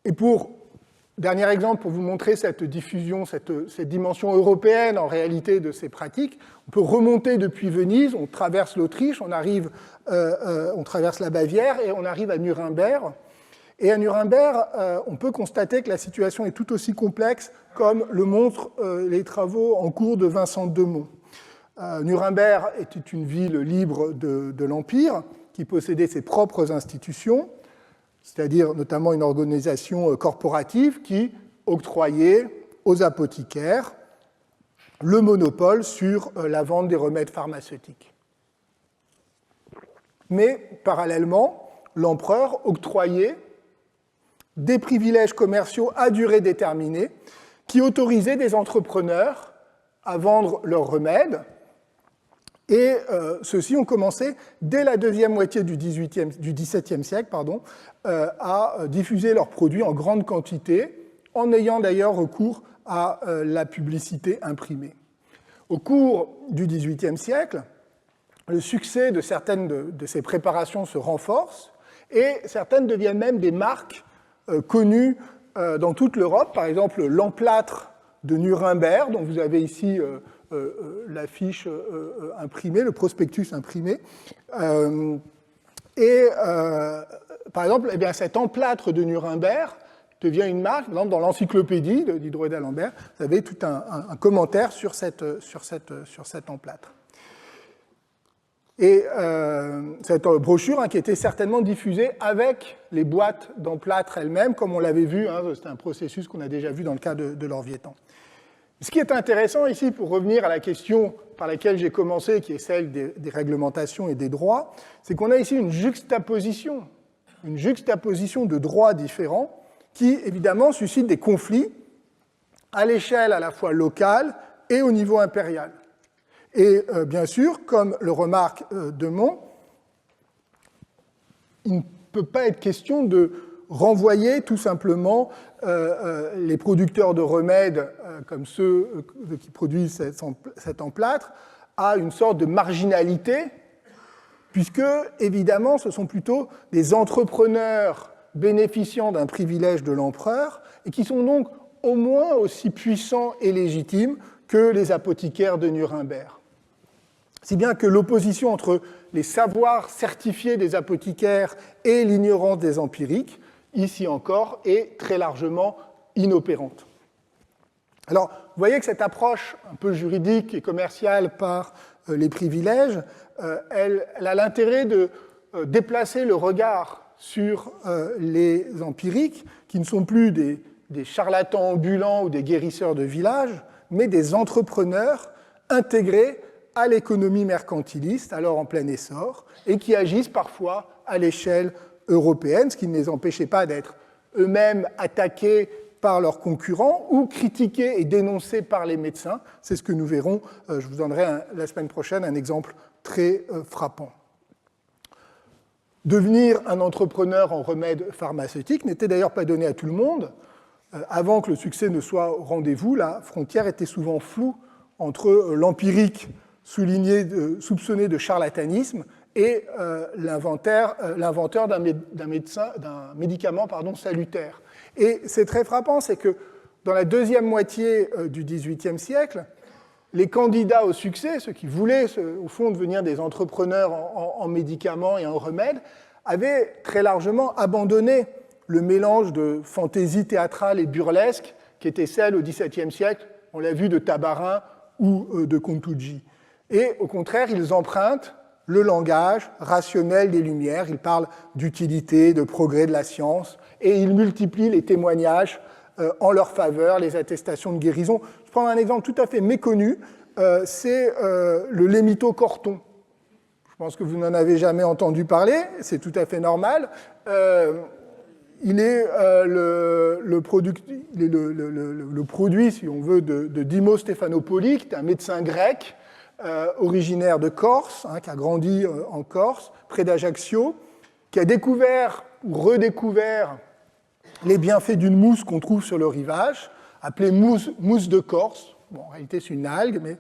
Et dernier exemple, pour vous montrer cette diffusion, cette dimension européenne en réalité de ces pratiques, on peut remonter depuis Venise, on traverse l'Autriche, on traverse la Bavière et on arrive à Nuremberg. Et à Nuremberg, on peut constater que la situation est tout aussi complexe comme le montrent les travaux en cours de Vincent Demont. Nuremberg était une ville libre de l'Empire qui possédait ses propres institutions, c'est-à-dire notamment une organisation corporative qui octroyait aux apothicaires le monopole sur la vente des remèdes pharmaceutiques. Mais parallèlement, l'empereur octroyait des privilèges commerciaux à durée déterminée qui autorisaient des entrepreneurs à vendre leurs remèdes. Et ceux-ci ont commencé, dès la deuxième moitié du XVIIe siècle, à diffuser leurs produits en grande quantité, en ayant d'ailleurs recours à la publicité imprimée. Au cours du XVIIIe siècle, le succès de certaines de ces préparations se renforce, et certaines deviennent même des marques connues dans toute l'Europe. Par exemple, l'emplâtre de Nuremberg, dont vous avez ici l'affiche imprimée, le prospectus imprimé. Par exemple, eh bien, cet emplâtre de Nuremberg devient une marque. Par exemple, dans l'encyclopédie de Diderot et d'Alembert, vous avez tout un commentaire sur cet emplâtre. Et cette brochure qui était certainement diffusée avec les boîtes d'emplâtre elles-mêmes, comme on l'avait vu, c'était un processus qu'on a déjà vu dans le cas de l'Orvietan. Ce qui est intéressant ici, pour revenir à la question par laquelle j'ai commencé, qui est celle des réglementations et des droits, c'est qu'on a ici une juxtaposition de droits différents qui, évidemment, suscite des conflits à l'échelle à la fois locale et au niveau impérial. Et bien sûr, comme le remarque Demont, il ne peut pas être question de renvoyer tout simplement les producteurs de remèdes, comme ceux qui produisent cet emplâtre, à une sorte de marginalité, puisque, évidemment, ce sont plutôt des entrepreneurs bénéficiant d'un privilège de l'empereur, et qui sont donc au moins aussi puissants et légitimes que les apothicaires de Nuremberg. Si bien que l'opposition entre les savoirs certifiés des apothicaires et l'ignorance des empiriques, ici encore, est très largement inopérante. Alors, vous voyez que cette approche un peu juridique et commerciale par les privilèges, elle a l'intérêt de déplacer le regard sur les empiriques, qui ne sont plus des charlatans ambulants ou des guérisseurs de village, mais des entrepreneurs intégrés à l'économie mercantiliste, alors en plein essor, et qui agissent parfois à l'échelle européenne, ce qui ne les empêchait pas d'être eux-mêmes attaqués par leurs concurrents ou critiqués et dénoncés par les médecins. C'est ce que nous verrons, je vous donnerai la semaine prochaine un exemple très frappant. Devenir un entrepreneur en remèdes pharmaceutiques n'était d'ailleurs pas donné à tout le monde. Avant que le succès ne soit au rendez-vous, la frontière était souvent floue entre l'empirique soupçonné de charlatanisme et l'inventeur d'un médicament salutaire. Et c'est très frappant, c'est que dans la deuxième moitié du XVIIIe siècle, les candidats au succès, ceux qui voulaient au fond devenir des entrepreneurs en médicaments et en remèdes, avaient très largement abandonné le mélange de fantaisie théâtrale et burlesque qui était celle au XVIIe siècle, on l'a vu, de Tabarin ou de Contucci. Et au contraire, ils empruntent le langage rationnel des Lumières. Il parle d'utilité, de progrès de la science, et il multiplie les témoignages en leur faveur, les attestations de guérison. Je prends un exemple tout à fait méconnu, c'est le lémitocorton. Je pense que vous n'en avez jamais entendu parler, c'est tout à fait normal. Il est le produit, si on veut, de Dimos Stéphanopoli, qui est un médecin grec originaire de Corse, qui a grandi en Corse, près d'Ajaccio, qui a découvert ou redécouvert les bienfaits d'une mousse qu'on trouve sur le rivage, appelée mousse de Corse. Bon, en réalité, c'est une algue, mais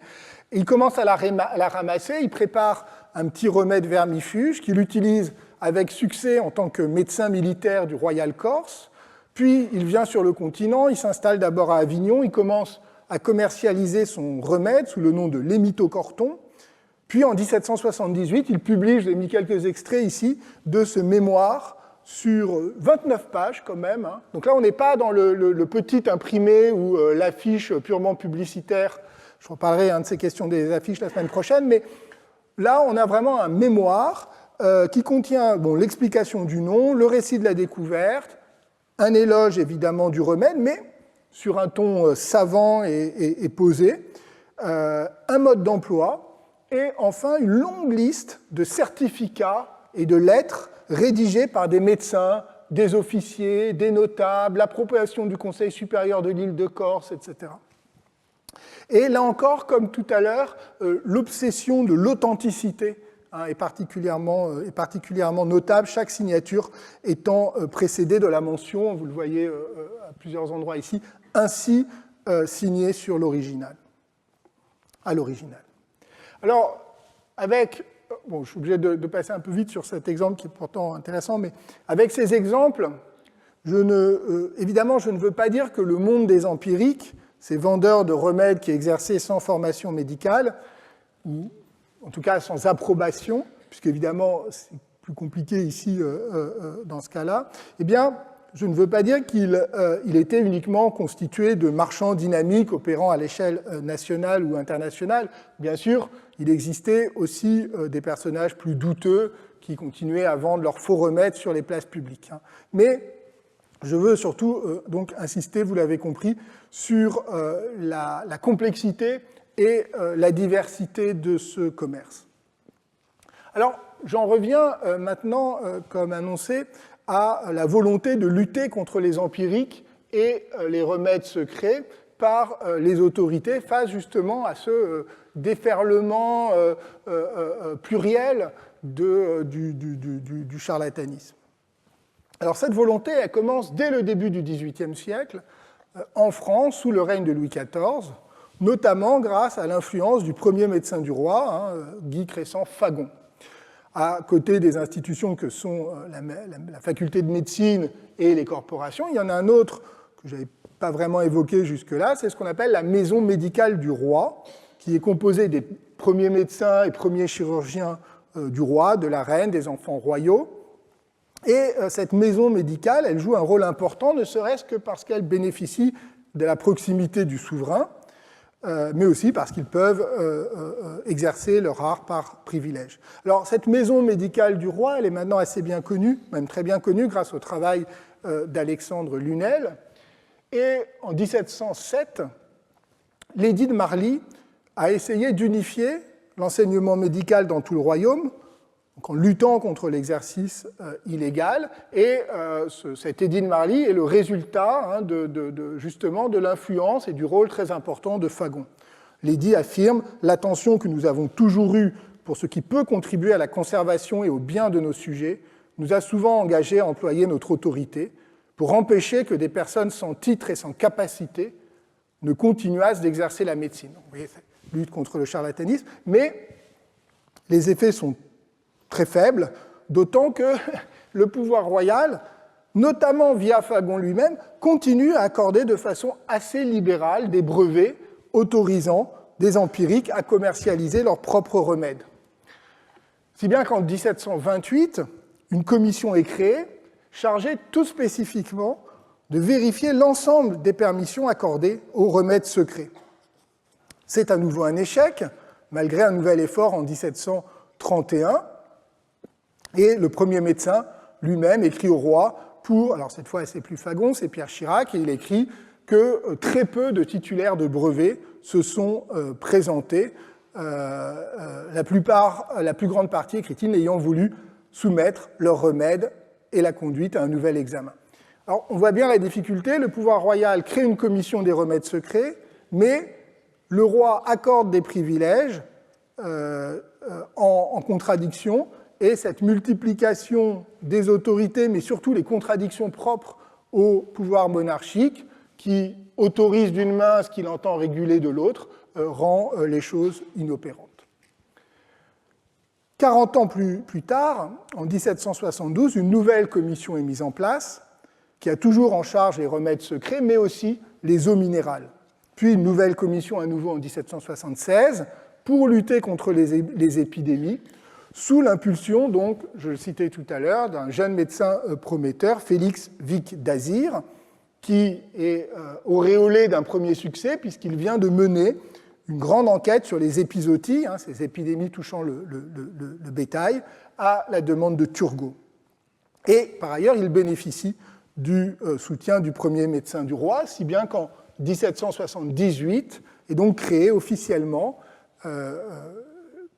il commence à la ramasser, il prépare un petit remède vermifuge qu'il utilise avec succès en tant que médecin militaire du Royal Corse. Puis il vient sur le continent, il s'installe d'abord à Avignon, il commence à commercialiser son remède sous le nom de lémitocorton. Puis en 1778, il publie, je vous ai mis quelques extraits ici, de ce mémoire sur 29 pages quand même. Donc là, on n'est pas dans le petit imprimé ou l'affiche purement publicitaire. Je reparlerai de ces questions des affiches la semaine prochaine, mais là, on a vraiment un mémoire qui contient l'explication du nom, le récit de la découverte, un éloge évidemment du remède, mais sur un ton savant et posé, un mode d'emploi, et enfin une longue liste de certificats et de lettres rédigés par des médecins, des officiers, des notables, l'approbation du Conseil supérieur de l'île de Corse, etc. Et là encore, comme tout à l'heure, l'obsession de l'authenticité est particulièrement notable, chaque signature étant précédée de la mention, vous le voyez à plusieurs endroits ici, ainsi signée sur l'original, à l'original. Alors, je suis obligé de passer un peu vite sur cet exemple qui est pourtant intéressant, mais avec ces exemples, évidemment, je ne veux pas dire que le monde des empiriques, ces vendeurs de remèdes qui exerçaient sans formation médicale, ou en tout cas sans approbation, puisqu'évidemment c'est plus compliqué ici dans ce cas-là, eh bien, je ne veux pas dire qu'il était uniquement constitué de marchands dynamiques opérant à l'échelle nationale ou internationale. Bien sûr, il existait aussi des personnages plus douteux qui continuaient à vendre leurs faux remèdes sur les places publiques. Mais je veux surtout donc insister, vous l'avez compris, sur la complexité et la diversité de ce commerce. Alors, j'en reviens maintenant, comme annoncé, à la volonté de lutter contre les empiriques et les remèdes secrets par les autorités face justement à ce déferlement pluriel du charlatanisme. Alors cette volonté, elle commence dès le début du XVIIIe siècle, en France, sous le règne de Louis XIV, notamment grâce à l'influence du premier médecin du roi, Guy Crescent-Fagon. À côté des institutions que sont la faculté de médecine et les corporations, il y en a un autre que je n'avais pas vraiment évoqué jusque-là, c'est ce qu'on appelle la maison médicale du roi, qui est composée des premiers médecins et premiers chirurgiens du roi, de la reine, des enfants royaux. Et cette maison médicale, elle joue un rôle important, ne serait-ce que parce qu'elle bénéficie de la proximité du souverain, mais aussi parce qu'ils peuvent exercer leur art par privilège. Alors, cette maison médicale du roi, elle est maintenant assez bien connue, même très bien connue, grâce au travail d'Alexandre Lunel. Et en 1707, l'édit de Marly a essayé d'unifier l'enseignement médical dans tout le royaume, donc en luttant contre l'exercice illégal, et cet édit de Marly est le résultat justement de l'influence et du rôle très important de Fagon. L'édit affirme « l'attention que nous avons toujours eue pour ce qui peut contribuer à la conservation et au bien de nos sujets nous a souvent engagés à employer notre autorité pour empêcher que des personnes sans titre et sans capacité ne continuassent d'exercer la médecine. » Vous voyez, c'est lutte contre le charlatanisme, mais les effets sont très faible, d'autant que le pouvoir royal, notamment via Fagon lui-même, continue à accorder de façon assez libérale des brevets autorisant des empiriques à commercialiser leurs propres remèdes. Si bien qu'en 1728, une commission est créée chargée tout spécifiquement de vérifier l'ensemble des permissions accordées aux remèdes secrets. C'est à nouveau un échec, malgré un nouvel effort en 1739, 1731. Et le premier médecin lui-même écrit au roi alors cette fois c'est plus Fagon, c'est Pierre Chirac, et il écrit que très peu de titulaires de brevets se sont présentés, la plus grande partie, écrit-il, ayant voulu soumettre leur remède et la conduite à un nouvel examen. Alors on voit bien la difficulté, le pouvoir royal crée une commission des remèdes secrets, mais le roi accorde des privilèges en contradiction, et cette multiplication des autorités, mais surtout les contradictions propres au pouvoir monarchique, qui autorise d'une main ce qu'il entend réguler de l'autre, rend les choses inopérantes. 40 ans plus tard, en 1772, une nouvelle commission est mise en place, qui a toujours en charge les remèdes secrets, mais aussi les eaux minérales. Puis une nouvelle commission à nouveau en 1776, pour lutter contre les épidémies, sous l'impulsion, donc, je le citais tout à l'heure, d'un jeune médecin prometteur, Félix Vic d'Azir, qui est auréolé d'un premier succès, puisqu'il vient de mener une grande enquête sur les épizooties, ces épidémies touchant le bétail, à la demande de Turgot. Et par ailleurs, il bénéficie du soutien du premier médecin du roi, si bien qu'en 1778 est donc créé officiellement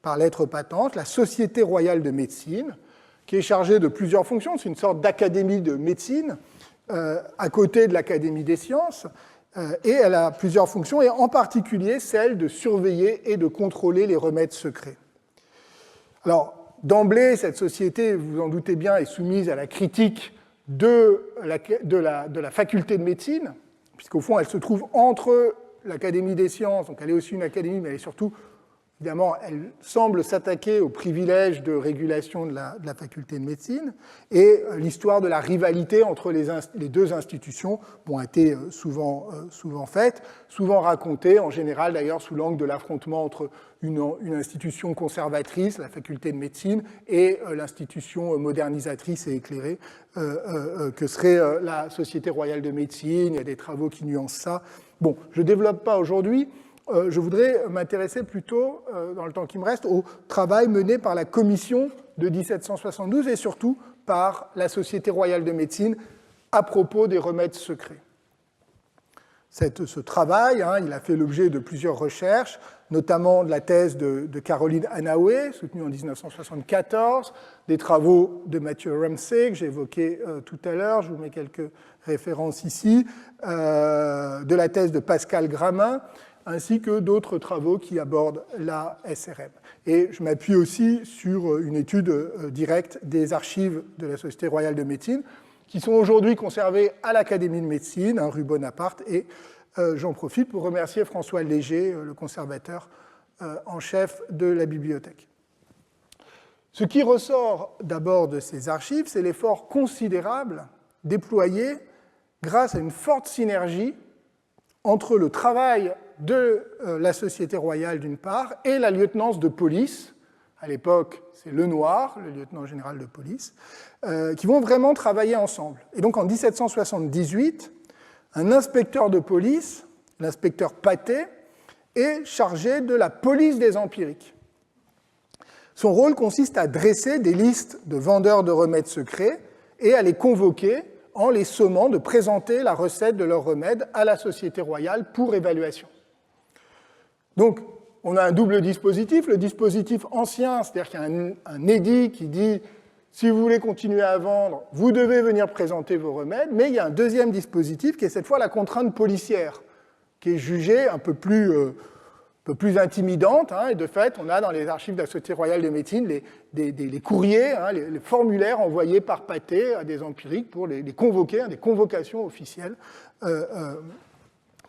par lettre patente, la Société royale de médecine, qui est chargée de plusieurs fonctions. C'est une sorte d'académie de médecine à côté de l'Académie des sciences, et elle a plusieurs fonctions, et en particulier celle de surveiller et de contrôler les remèdes secrets. Alors, d'emblée, cette société, vous vous en doutez bien, est soumise à la critique de la faculté de médecine, puisqu'au fond, elle se trouve entre l'Académie des sciences, donc elle est aussi une académie, mais elle est surtout... Évidemment, elle semble s'attaquer aux privilèges de régulation de la faculté de médecine, et l'histoire de la rivalité entre les deux institutions a été souvent faite, souvent racontée, en général d'ailleurs sous l'angle de l'affrontement entre une institution conservatrice, la faculté de médecine, et l'institution modernisatrice et éclairée que serait la Société royale de médecine. Il y a des travaux qui nuancent ça. Bon, je ne développe pas aujourd'hui. Je voudrais m'intéresser plutôt, dans le temps qui me reste, au travail mené par la commission de 1772 et surtout par la Société royale de médecine à propos des remèdes secrets. Ce travail, il a fait l'objet de plusieurs recherches, notamment de la thèse de Caroline Hanaway, soutenue en 1974, des travaux de Matthew Ramsay, que j'ai évoqué tout à l'heure, je vous mets quelques références ici, de la thèse de Pascal Gramin, ainsi que d'autres travaux qui abordent la SRM. Et je m'appuie aussi sur une étude directe des archives de la Société royale de médecine, qui sont aujourd'hui conservées à l'Académie de médecine, rue Bonaparte, et j'en profite pour remercier François Léger, le conservateur en chef de la bibliothèque. Ce qui ressort d'abord de ces archives, c'est l'effort considérable déployé grâce à une forte synergie entre le travail de la Société royale d'une part et la lieutenance de police, à l'époque c'est Lenoir, le lieutenant général de police, qui vont vraiment travailler ensemble. Et donc en 1778, un inspecteur de police, l'inspecteur Patet, est chargé de la police des empiriques. Son rôle consiste à dresser des listes de vendeurs de remèdes secrets et à les convoquer en les sommant de présenter la recette de leur remède à la Société royale pour évaluation. Donc, on a un double dispositif. Le dispositif ancien, c'est-à-dire qu'il y a un édit qui dit « si vous voulez continuer à vendre, vous devez venir présenter vos remèdes », mais il y a un deuxième dispositif qui est cette fois la contrainte policière, qui est jugée un peu plus intimidante, et de fait, on a dans les archives de la Société royale de médecine les courriers, les formulaires envoyés par Patet à des empiriques pour les convoquer, des convocations officielles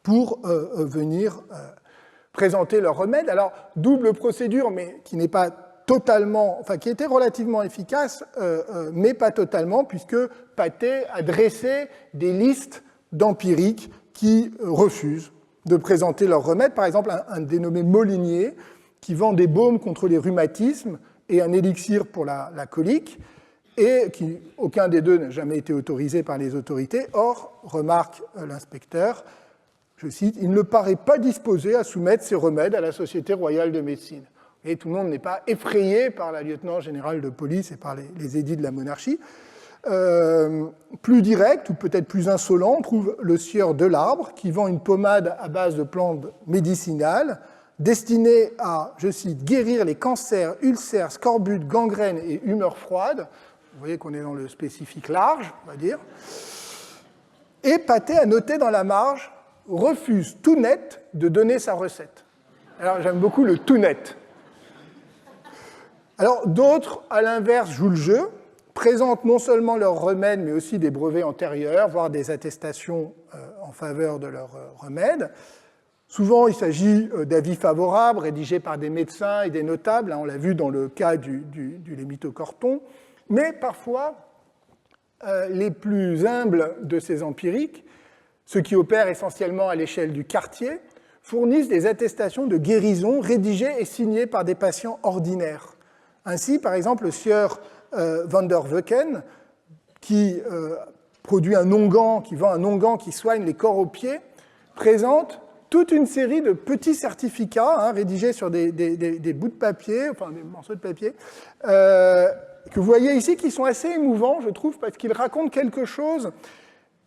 pour venir présenter leurs remèdes. Alors, double procédure, mais qui n'est pas totalement, enfin qui était relativement efficace, mais pas totalement, puisque Patet a dressé des listes d'empiriques qui refusent de présenter leurs remèdes. Par exemple, un dénommé Molinier, qui vend des baumes contre les rhumatismes et un élixir pour la colique, et aucun des deux n'a jamais été autorisé par les autorités. Or, remarque l'inspecteur, je cite, « il ne paraît pas disposé à soumettre ces remèdes à la Société royale de médecine ». Et tout le monde n'est pas effrayé par la lieutenant générale de police et par les édits de la monarchie. Plus direct, ou peut-être plus insolent, on trouve le sieur Delarbre, qui vend une pommade à base de plantes médicinales, destinée à, je cite, guérir les cancers, ulcères, scorbut, gangrènes et humeurs froides. Vous voyez qu'on est dans le spécifique large, on va dire. Et Pathé a noté dans la marge, refuse tout net de donner sa recette. Alors j'aime beaucoup le tout net. Alors d'autres, à l'inverse, jouent le jeu, présentent non seulement leurs remèdes, mais aussi des brevets antérieurs, voire des attestations en faveur de leurs remèdes. Souvent, il s'agit d'avis favorables, rédigés par des médecins et des notables, on l'a vu dans le cas du lémitocorton, mais parfois, les plus humbles de ces empiriques, ceux qui opèrent essentiellement à l'échelle du quartier, fournissent des attestations de guérison rédigées et signées par des patients ordinaires. Ainsi, par exemple, le sieur van der Weken, qui produit un onguent, qui vend un onguent qui soigne les corps aux pieds, présente toute une série de petits certificats rédigés sur des bouts de papier, enfin des morceaux de papier, que vous voyez ici, qui sont assez émouvants, je trouve, parce qu'ils racontent quelque chose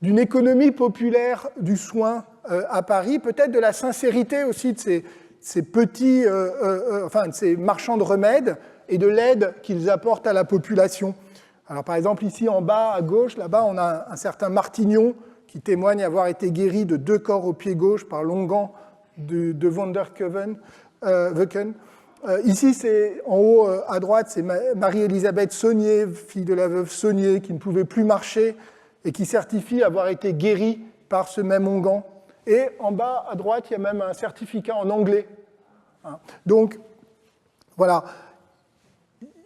d'une économie populaire du soin à Paris, peut-être de la sincérité aussi de ces petits, de ces marchands de remèdes et de l'aide qu'ils apportent à la population. Alors par exemple, ici en bas, à gauche, là-bas, on a un certain Martignon qui témoigne avoir été guéri de 2 corps au pied gauche par l'onguent de van der Weken. Ici, c'est en haut à droite, c'est Marie-Élisabeth Saunier, fille de la veuve Saunier, qui ne pouvait plus marcher et qui certifie avoir été guérie par ce même onguent. Et en bas à droite, il y a même un certificat en anglais. Donc, voilà.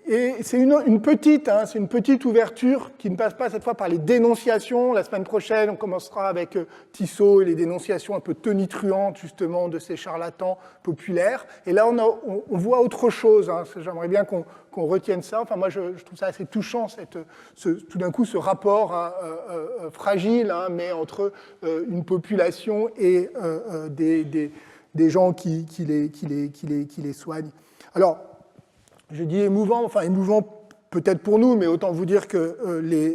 Et c'est une petite ouverture qui ne passe pas cette fois par les dénonciations. La semaine prochaine, on commencera avec Tissot et les dénonciations un peu tonitruantes, justement, de ces charlatans populaires. Et là, on voit autre chose. J'aimerais bien qu'on retienne ça. Enfin, moi, je trouve ça assez touchant, tout d'un coup, ce rapport fragile, mais entre une population et des gens qui les soignent. Alors, je dis émouvant peut-être pour nous, mais autant vous dire que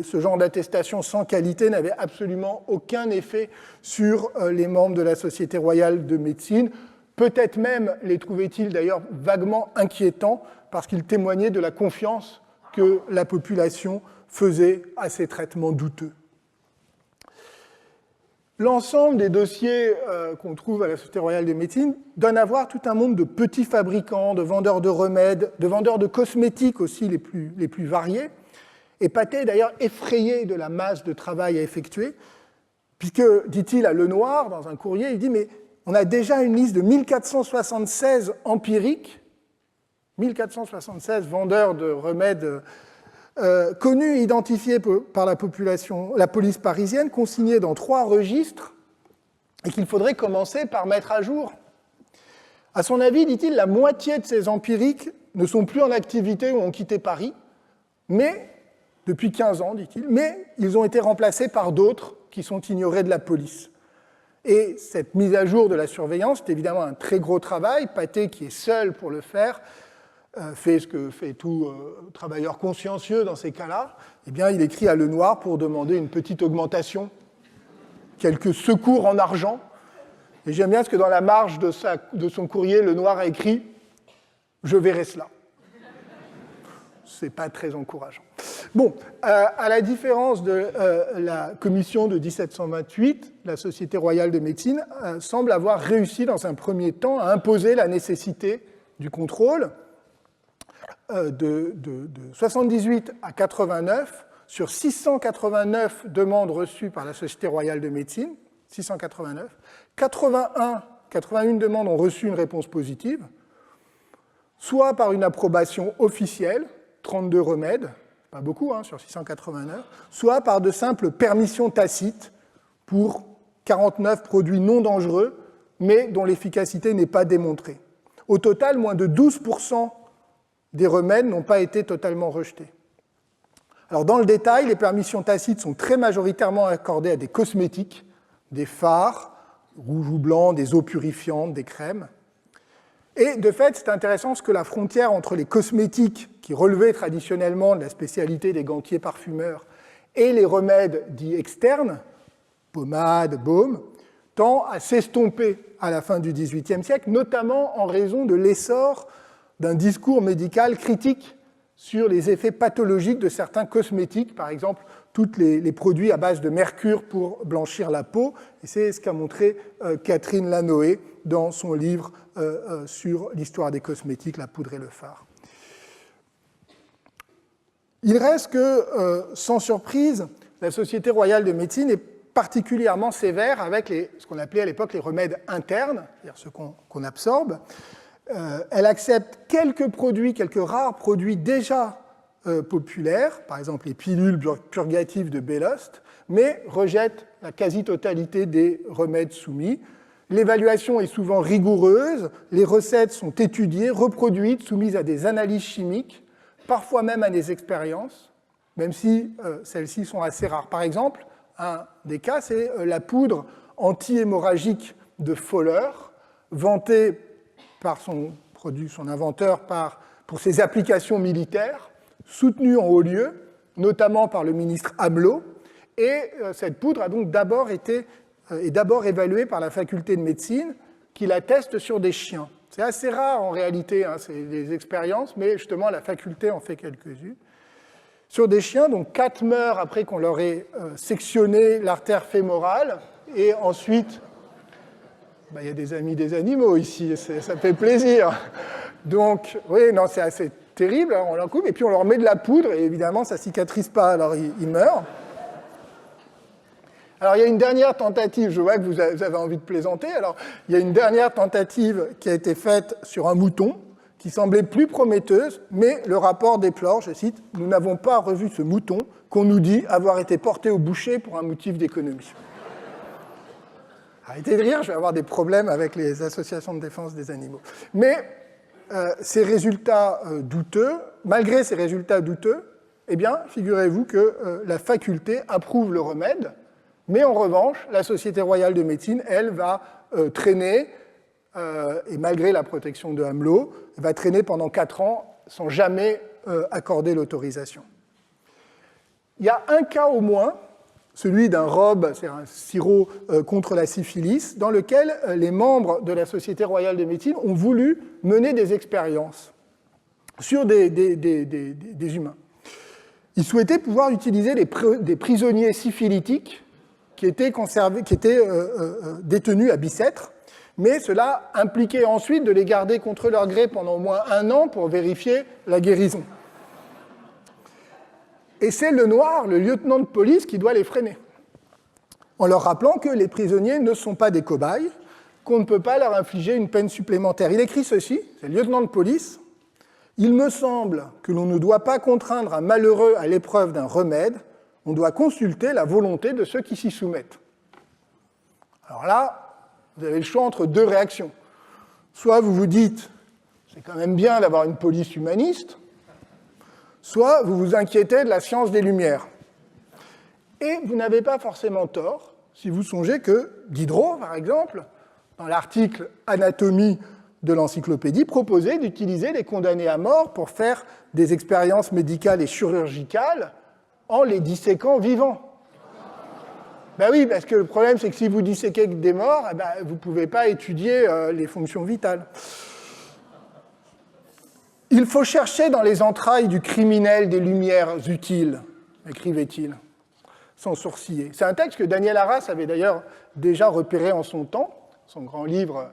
ce genre d'attestation sans qualité n'avait absolument aucun effet sur les membres de la Société royale de médecine. Peut-être même les trouvait-il d'ailleurs vaguement inquiétants, parce qu'ils témoignaient de la confiance que la population faisait à ces traitements douteux. L'ensemble des dossiers qu'on trouve à la Société royale de médecine donne à voir tout un monde de petits fabricants, de vendeurs de remèdes, de vendeurs de cosmétiques aussi les plus variés. Et Pathé est d'ailleurs effrayé de la masse de travail à effectuer, puisque, dit-il à Lenoir dans un courrier, il dit « mais on a déjà une liste de 1476 empiriques, 1476 vendeurs de remèdes connus et identifiés par la police parisienne, consignés dans 3 registres, et qu'il faudrait commencer par mettre à jour. À son avis, dit-il, la moitié de ces empiriques ne sont plus en activité ou ont quitté Paris, mais, depuis 15 ans, dit-il, mais ils ont été remplacés par d'autres qui sont ignorés de la police. Et cette mise à jour de la surveillance, c'est évidemment un très gros travail. Pathé, qui est seul pour le faire, fait ce que fait tout travailleur consciencieux dans ces cas-là. Eh bien, il écrit à Lenoir pour demander une petite augmentation, quelques secours en argent. Et j'aime bien ce que dans la marge de son courrier, Lenoir a écrit « Je verrai cela ». C'est pas très encourageant. Bon, à la différence de la commission de 1728, la Société royale de médecine semble avoir réussi dans un premier temps à imposer la nécessité du contrôle. De 78 à 89, sur 689 demandes reçues par la Société royale de médecine, 689, 81 demandes ont reçu une réponse positive, soit par une approbation officielle, 32 remèdes, pas beaucoup sur 689, soit par de simples permissions tacites pour 49 produits non dangereux, mais dont l'efficacité n'est pas démontrée. Au total, moins de 12% des remèdes n'ont pas été totalement rejetés. Alors, dans le détail, les permissions tacites sont très majoritairement accordées à des cosmétiques, des fards, rouge ou blanc, des eaux purifiantes, des crèmes. Et de fait, c'est intéressant parce que la frontière entre les cosmétiques, qui relevaient traditionnellement de la spécialité des gantiers parfumeurs, et les remèdes dits externes, pommades, baumes, tend à s'estomper à la fin du XVIIIe siècle, notamment en raison de l'essor d'un discours médical critique sur les effets pathologiques de certains cosmétiques, par exemple tous les produits à base de mercure pour blanchir la peau, et c'est ce qu'a montré Catherine Lanoé dans son livre sur l'histoire des cosmétiques, La poudre et le fard. Il reste que, sans surprise, la Société royale de médecine est particulièrement sévère avec ce qu'on appelait à l'époque les remèdes internes, c'est-à-dire ceux qu'on absorbe. Elle accepte quelques produits, quelques rares produits déjà populaires, par exemple les pilules purgatives de Bellost, mais rejette la quasi-totalité des remèdes soumis. L'évaluation est souvent rigoureuse, les recettes sont étudiées, reproduites, soumises à des analyses chimiques, parfois même à des expériences, même si celles-ci sont assez rares. Par exemple, un des cas, c'est la poudre anti-hémorragique de Fowler, vantée par son inventeur pour ses applications militaires, soutenue en haut lieu, notamment par le ministre Amelot, et cette poudre a donc est d'abord évaluée par la faculté de médecine, qui la teste sur des chiens. C'est assez rare en réalité, c'est des expériences, mais justement la faculté en fait quelques-unes. Sur des chiens, donc 4 meurent après qu'on leur ait sectionné l'artère fémorale, et ensuite, il y a des amis des animaux ici, ça fait plaisir. Donc, oui, non, c'est assez terrible, on leur coupe, et puis on leur met de la poudre, et évidemment, ça ne cicatrise pas, alors ils meurent. Alors, il y a une dernière tentative, je vois que vous avez envie de plaisanter, alors il y a une dernière tentative qui a été faite sur un mouton, qui semblait plus prometteuse, mais le rapport déplore, je cite, « Nous n'avons pas revu ce mouton qu'on nous dit avoir été porté au boucher pour un motif d'économie. » Arrêtez de rire, je vais avoir des problèmes avec les associations de défense des animaux. Mais ces résultats douteux, malgré ces résultats douteux, eh bien, figurez-vous que la faculté approuve le remède, mais en revanche, la Société royale de médecine, elle, va traîner, et malgré la protection de Amelot, va traîner pendant 4 ans sans jamais accorder l'autorisation. Il y a un cas au moins, celui d'un ROB, c'est un sirop contre la syphilis, dans lequel les membres de la Société royale de médecine ont voulu mener des expériences sur des humains. Ils souhaitaient pouvoir utiliser des prisonniers syphilitiques qui étaient détenus à Bicêtre, mais cela impliquait ensuite de les garder contre leur gré pendant au moins 1 an pour vérifier la guérison. Et c'est le noir, le lieutenant de police, qui doit les freiner, en leur rappelant que les prisonniers ne sont pas des cobayes, qu'on ne peut pas leur infliger une peine supplémentaire. Il écrit ceci, c'est le lieutenant de police, « Il me semble que l'on ne doit pas contraindre un malheureux à l'épreuve d'un remède, on doit consulter la volonté de ceux qui s'y soumettent. » Alors là, vous avez le choix entre 2 réactions. Soit vous vous dites, c'est quand même bien d'avoir une police humaniste, soit vous vous inquiétez de la science des Lumières. Et vous n'avez pas forcément tort si vous songez que Diderot, par exemple, dans l'article Anatomie de l'encyclopédie, proposait d'utiliser les condamnés à mort pour faire des expériences médicales et chirurgicales en les disséquant vivants. Ben oui, parce que le problème, c'est que si vous disséquez des morts, vous ne pouvez pas étudier les fonctions vitales. Il faut chercher dans les entrailles du criminel des lumières utiles, écrivait-il, sans sourciller. C'est un texte que Daniel Arras avait d'ailleurs déjà repéré en son temps, son grand livre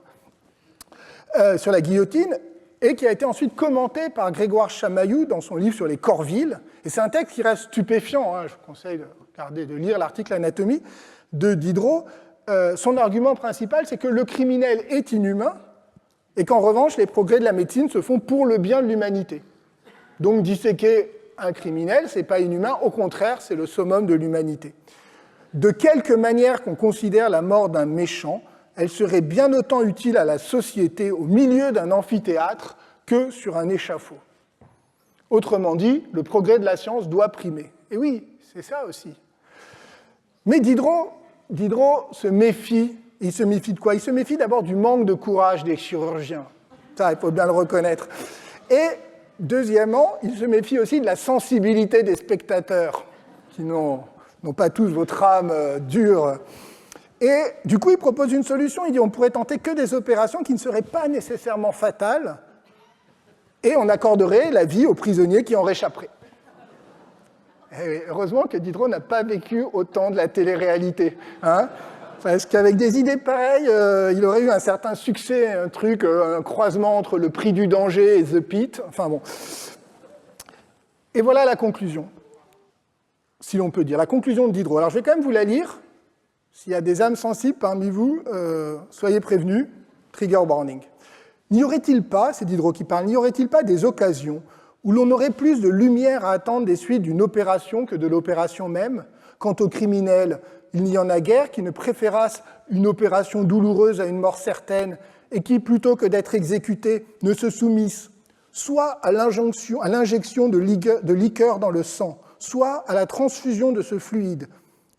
sur la guillotine, et qui a été ensuite commenté par Grégoire Chamaillou dans son livre sur les Corvilles. Et c'est un texte qui reste stupéfiant, je vous conseille de lire l'article Anatomie de Diderot. Son argument principal, c'est que le criminel est inhumain, et qu'en revanche, les progrès de la médecine se font pour le bien de l'humanité. Donc disséquer un criminel, ce n'est pas inhumain, au contraire, c'est le summum de l'humanité. De quelque manière qu'on considère la mort d'un méchant, elle serait bien autant utile à la société au milieu d'un amphithéâtre que sur un échafaud. Autrement dit, le progrès de la science doit primer. Et oui, c'est ça aussi. Mais Diderot se méfie. Il se méfie de quoi? Il se méfie d'abord du manque de courage des chirurgiens. Ça, il faut bien le reconnaître. Et deuxièmement, il se méfie aussi de la sensibilité des spectateurs, qui n'ont pas tous votre âme dure. Et du coup, il propose une solution. Il dit on pourrait tenter que des opérations qui ne seraient pas nécessairement fatales, et on accorderait la vie aux prisonniers qui en réchapperaient. Et heureusement que Diderot n'a pas vécu autant de la télé-réalité. Hein, parce qu'avec des idées pareilles, il aurait eu un certain succès, un croisement entre le prix du danger et The Pit. Enfin bon. Et voilà la conclusion, si l'on peut dire. La conclusion de Diderot. Alors je vais quand même vous la lire. S'il y a des âmes sensibles parmi vous, soyez prévenus. Trigger warning. N'y aurait-il pas, c'est Diderot qui parle, n'y aurait-il pas des occasions où l'on aurait plus de lumière à attendre des suites d'une opération que de l'opération même? Quant aux criminels, il n'y en a guère qui ne préférassent une opération douloureuse à une mort certaine et qui, plutôt que d'être exécutés, ne se soumissent soit à l'injection de liqueur dans le sang, soit à la transfusion de ce fluide,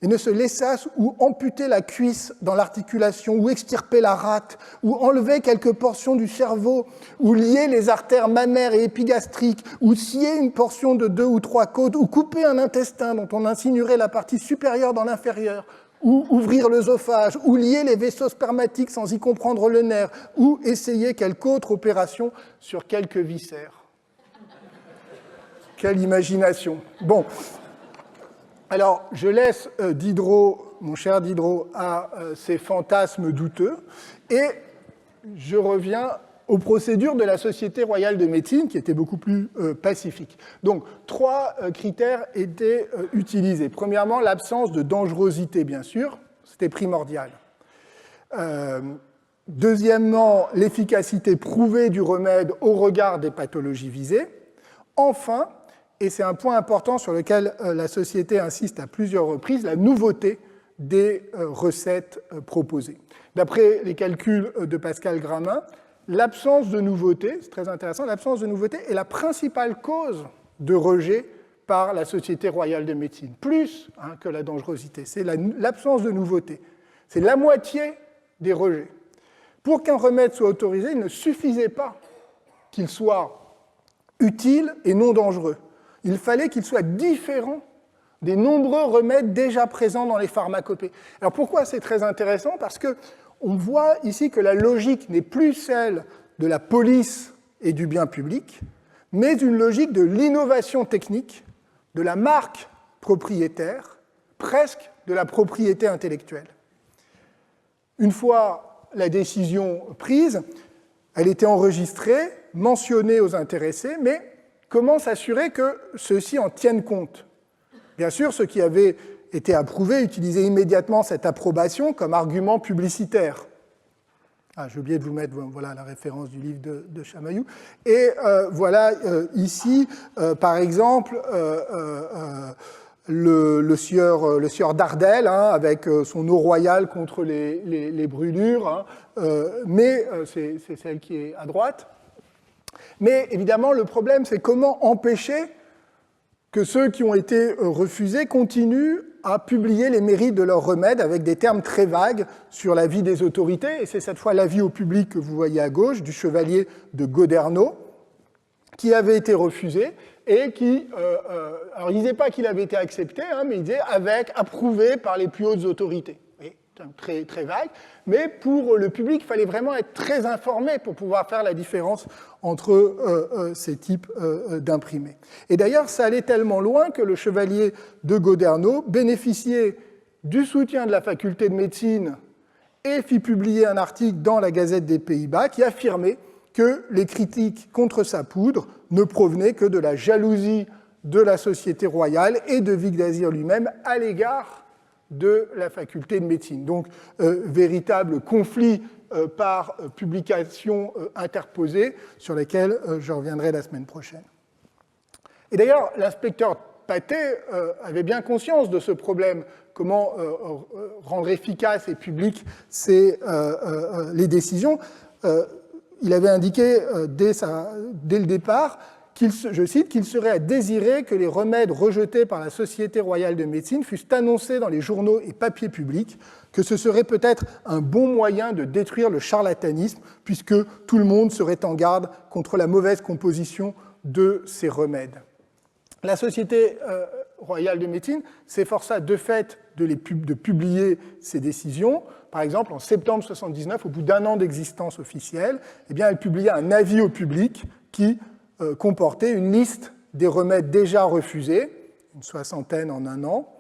et ne se laissassent ou amputer la cuisse dans l'articulation, ou extirper la rate, ou enlever quelques portions du cerveau, ou lier les artères mammaires et épigastriques, ou scier une portion de 2 ou 3 côtes, ou couper un intestin dont on insinuerait la partie supérieure dans l'inférieur, ou ouvrir l'œsophage, ou lier les vaisseaux spermatiques sans y comprendre le nerf, ou essayer quelque autre opération sur quelques viscères. Quelle imagination. Bon. Alors, je laisse Diderot, mon cher Diderot, à ses fantasmes douteux, et je reviens aux procédures de la Société royale de médecine, qui étaient beaucoup plus pacifiques. Donc, 3 critères étaient utilisés. Premièrement, l'absence de dangerosité, bien sûr, c'était primordial. Deuxièmement, l'efficacité prouvée du remède au regard des pathologies visées. Enfin, et c'est un point important sur lequel la Société insiste à plusieurs reprises, la nouveauté des recettes proposées. D'après les calculs de Pascal Gramin, l'absence de nouveauté, c'est très intéressant, l'absence de nouveauté est la principale cause de rejet par la Société royale de médecine, plus que la dangerosité. C'est l'absence de nouveauté. C'est la moitié des rejets. Pour qu'un remède soit autorisé, il ne suffisait pas qu'il soit utile et non dangereux. Il fallait qu'il soit différent des nombreux remèdes déjà présents dans les pharmacopées. Alors pourquoi c'est très intéressant? Parce qu'on voit ici que la logique n'est plus celle de la police et du bien public, mais une logique de l'innovation technique, de la marque propriétaire, presque de la propriété intellectuelle. Une fois la décision prise, elle était enregistrée, mentionnée aux intéressés, mais comment s'assurer que ceux-ci en tiennent compte? Bien sûr, ceux qui avaient été approuvés utilisaient immédiatement cette approbation comme argument publicitaire. J'ai oublié de vous mettre voilà, la référence du livre de Chamaillou. Et voilà ici, par exemple, le sieur d'Ardel, avec son eau royale contre les brûlures, mais c'est celle qui est à droite. Mais évidemment, le problème, c'est comment empêcher que ceux qui ont été refusés continuent à publier les mérites de leurs remèdes avec des termes très vagues sur la vie des autorités. Et c'est cette fois l'avis au public que vous voyez à gauche, du chevalier de Goderno, qui avait été refusé et qui... alors, il ne disait pas qu'il avait été accepté, mais il disait approuvé par les plus hautes autorités. Très, très vague, mais pour le public, il fallait vraiment être très informé pour pouvoir faire la différence entre ces types d'imprimés. Et d'ailleurs, ça allait tellement loin que le chevalier de Goderno bénéficiait du soutien de la faculté de médecine et fit publier un article dans la Gazette des Pays-Bas qui affirmait que les critiques contre sa poudre ne provenaient que de la jalousie de la Société royale et de Vicq d'Azyr lui-même à l'égard de la faculté de médecine. Donc, véritable conflit par publication interposée sur lesquels je reviendrai la semaine prochaine. Et d'ailleurs, l'inspecteur Patet avait bien conscience de ce problème, comment rendre efficaces et publiques les décisions. Il avait indiqué dès le départ je cite, qu'il serait à désirer que les remèdes rejetés par la Société royale de médecine fussent annoncés dans les journaux et papiers publics, que ce serait peut-être un bon moyen de détruire le charlatanisme, puisque tout le monde serait en garde contre la mauvaise composition de ces remèdes. La Société royale de médecine s'efforça de fait de publier ces décisions. Par exemple, en septembre 1979, au bout d'un an d'existence officielle, eh bien, elle publia un avis au public qui comportait une liste des remèdes déjà refusés, une soixantaine en un an,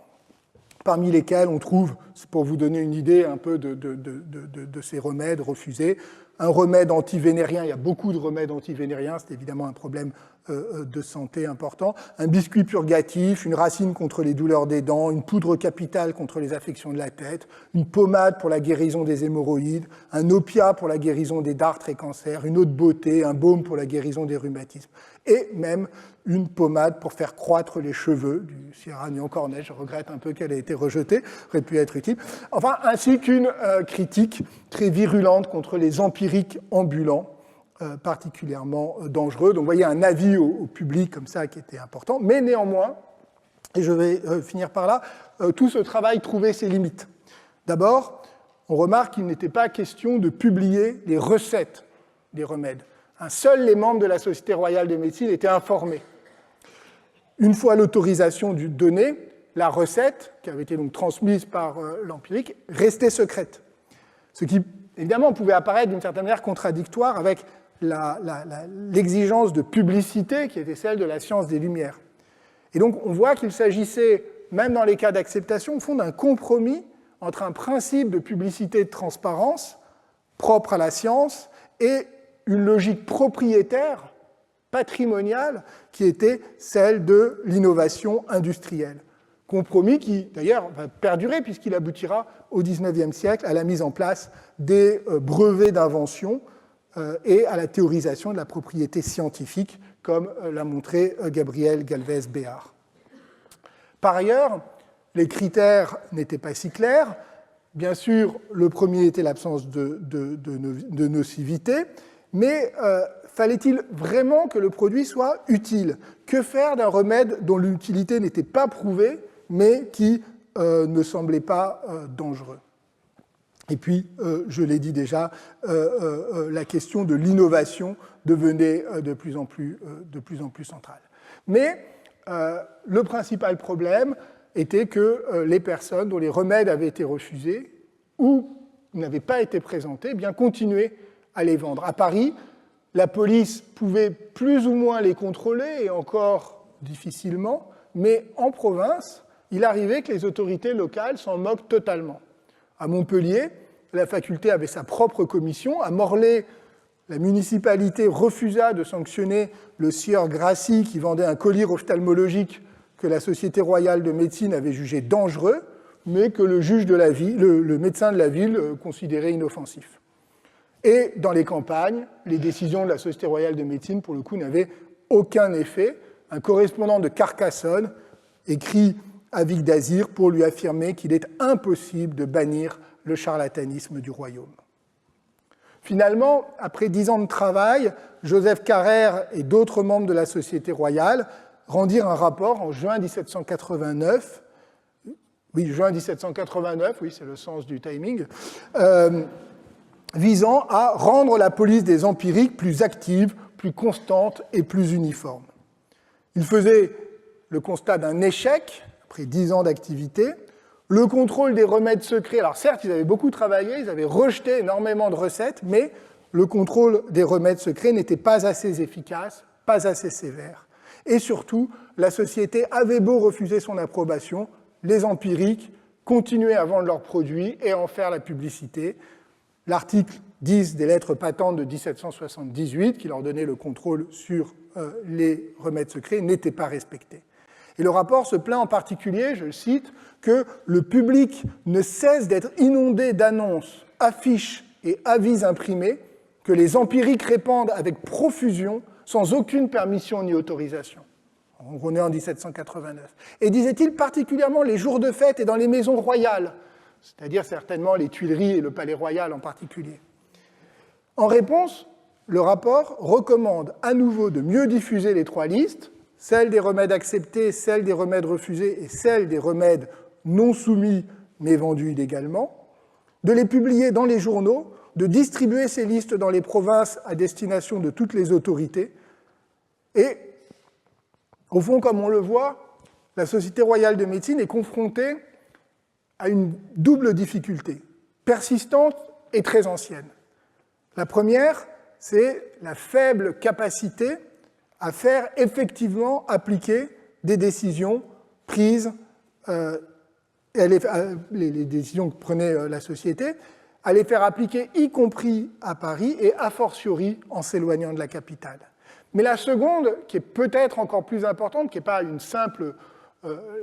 parmi lesquels on trouve, pour vous donner une idée un peu de ces remèdes refusés, un remède antivénérien, il y a beaucoup de remèdes antivénériens, c'est évidemment un problème de santé important, un biscuit purgatif, une racine contre les douleurs des dents, une poudre capitale contre les affections de la tête, une pommade pour la guérison des hémorroïdes, un opiat pour la guérison des dartres et cancers, une eau de beauté, un baume pour la guérison des rhumatismes, et même une pommade pour faire croître les cheveux du Sierra Nyon-Cornet. Je regrette un peu qu'elle ait été rejetée, aurait pu être utile. Enfin, ainsi qu'une critique très virulente contre les empiriques ambulants, particulièrement dangereux. Donc vous voyez un avis au public comme ça qui était important, mais néanmoins, et je vais finir par là, tout ce travail trouvait ses limites. D'abord, on remarque qu'il n'était pas question de publier les recettes des remèdes. Seuls les membres de la Société royale de médecine étaient informés. Une fois l'autorisation donnée, la recette, qui avait été donc transmise par l'empirique, restait secrète. Ce qui, évidemment, pouvait apparaître d'une certaine manière contradictoire avec l'exigence de publicité qui était celle de la science des Lumières. Et donc, on voit qu'il s'agissait, même dans les cas d'acceptation, au fond d'un compromis entre un principe de publicité et de transparence propre à la science et une logique propriétaire, patrimoniale, qui était celle de l'innovation industrielle. Compromis qui, d'ailleurs, va perdurer puisqu'il aboutira au XIXe siècle à la mise en place des brevets d'invention et à la théorisation de la propriété scientifique, comme l'a montré Gabriel Galvez Béard. Par ailleurs, les critères n'étaient pas si clairs. Bien sûr, le premier était l'absence de nocivité, mais fallait-il vraiment que le produit soit utile? Que faire d'un remède dont l'utilité n'était pas prouvée, mais qui ne semblait pas dangereux? Et puis, je l'ai dit déjà, la question de l'innovation devenait de plus en plus centrale. Mais le principal problème était que les personnes dont les remèdes avaient été refusés ou n'avaient pas été présentés, eh bien, continuaient à les vendre. À Paris, la police pouvait plus ou moins les contrôler, et encore difficilement, mais en province, il arrivait que les autorités locales s'en moquent totalement. À Montpellier, la faculté avait sa propre commission. À Morlaix, la municipalité refusa de sanctionner le sieur Grassi qui vendait un collier ophtalmologique que la Société royale de médecine avait jugé dangereux, mais que le juge de la ville, le médecin de la ville considérait inoffensif. Et dans les campagnes, les décisions de la Société royale de médecine, pour le coup, n'avaient aucun effet. Un correspondant de Carcassonne écrit à Vic d'Azir pour lui affirmer qu'il est impossible de bannir le charlatanisme du royaume. Finalement, après 10 ans de travail, Joseph Carrère et d'autres membres de la Société royale rendirent un rapport en juin 1789. Oui, juin 1789, oui, c'est le sens du timing, visant à rendre la police des empiriques plus active, plus constante et plus uniforme. Il faisait le constat d'un échec, après 10 ans d'activité. Le contrôle des remèdes secrets, alors certes, ils avaient beaucoup travaillé, ils avaient rejeté énormément de recettes, mais le contrôle des remèdes secrets n'était pas assez efficace, pas assez sévère. Et surtout, la société avait beau refuser son approbation, les empiriques continuaient à vendre leurs produits et à en faire la publicité. L'article 10 des lettres patentes de 1778, qui leur donnait le contrôle sur les remèdes secrets, n'était pas respecté. Et le rapport se plaint en particulier, je le cite, que le public ne cesse d'être inondé d'annonces, affiches et avis imprimés que les empiriques répandent avec profusion sans aucune permission ni autorisation. On est en 1789. Et disait-il particulièrement les jours de fête et dans les maisons royales, c'est-à-dire certainement les Tuileries et le Palais Royal en particulier. En réponse, le rapport recommande à nouveau de mieux diffuser les 3 listes, celle des remèdes acceptés, celle des remèdes refusés et celle des remèdes non soumis mais vendus illégalement, de les publier dans les journaux, de distribuer ces listes dans les provinces à destination de toutes les autorités. Et, au fond, comme on le voit, la Société royale de médecine est confrontée à une double difficulté, persistante et très ancienne. La première, c'est la faible capacité à faire effectivement appliquer des décisions prises, les décisions que prenait la société, à les faire appliquer, y compris à Paris, et a fortiori en s'éloignant de la capitale. Mais la seconde, qui est peut-être encore plus importante, qui n'est pas une simple...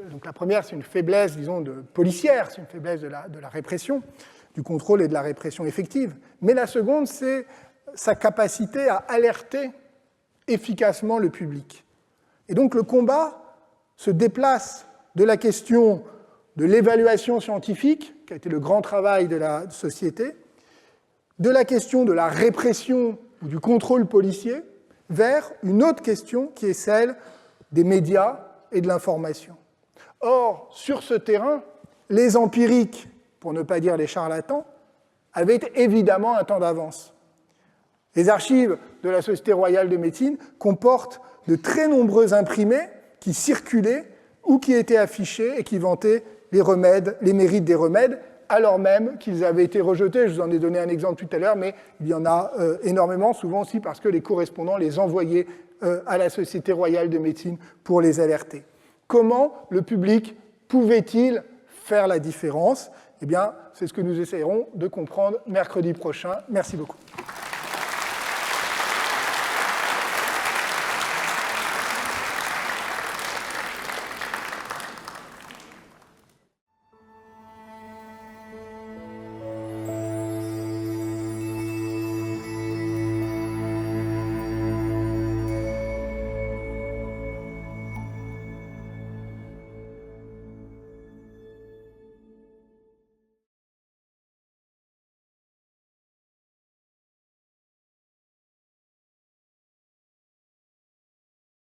donc la première, c'est une faiblesse, disons, policière, c'est une faiblesse de la répression, du contrôle et de la répression effective. Mais la seconde, c'est sa capacité à alerter efficacement le public. Et donc le combat se déplace de la question de l'évaluation scientifique, qui a été le grand travail de la société, de la question de la répression ou du contrôle policier, vers une autre question qui est celle des médias et de l'information. Or, sur ce terrain, les empiriques, pour ne pas dire les charlatans, avaient évidemment un temps d'avance. Les archives de la Société royale de médecine comportent de très nombreux imprimés qui circulaient ou qui étaient affichés et qui vantaient les remèdes, les mérites des remèdes, alors même qu'ils avaient été rejetés. Je vous en ai donné un exemple tout à l'heure, mais il y en a énormément, souvent aussi parce que les correspondants les envoyaient à la Société royale de médecine pour les alerter. Comment le public pouvait-il faire la différence ? Eh bien, c'est ce que nous essayerons de comprendre mercredi prochain. Merci beaucoup.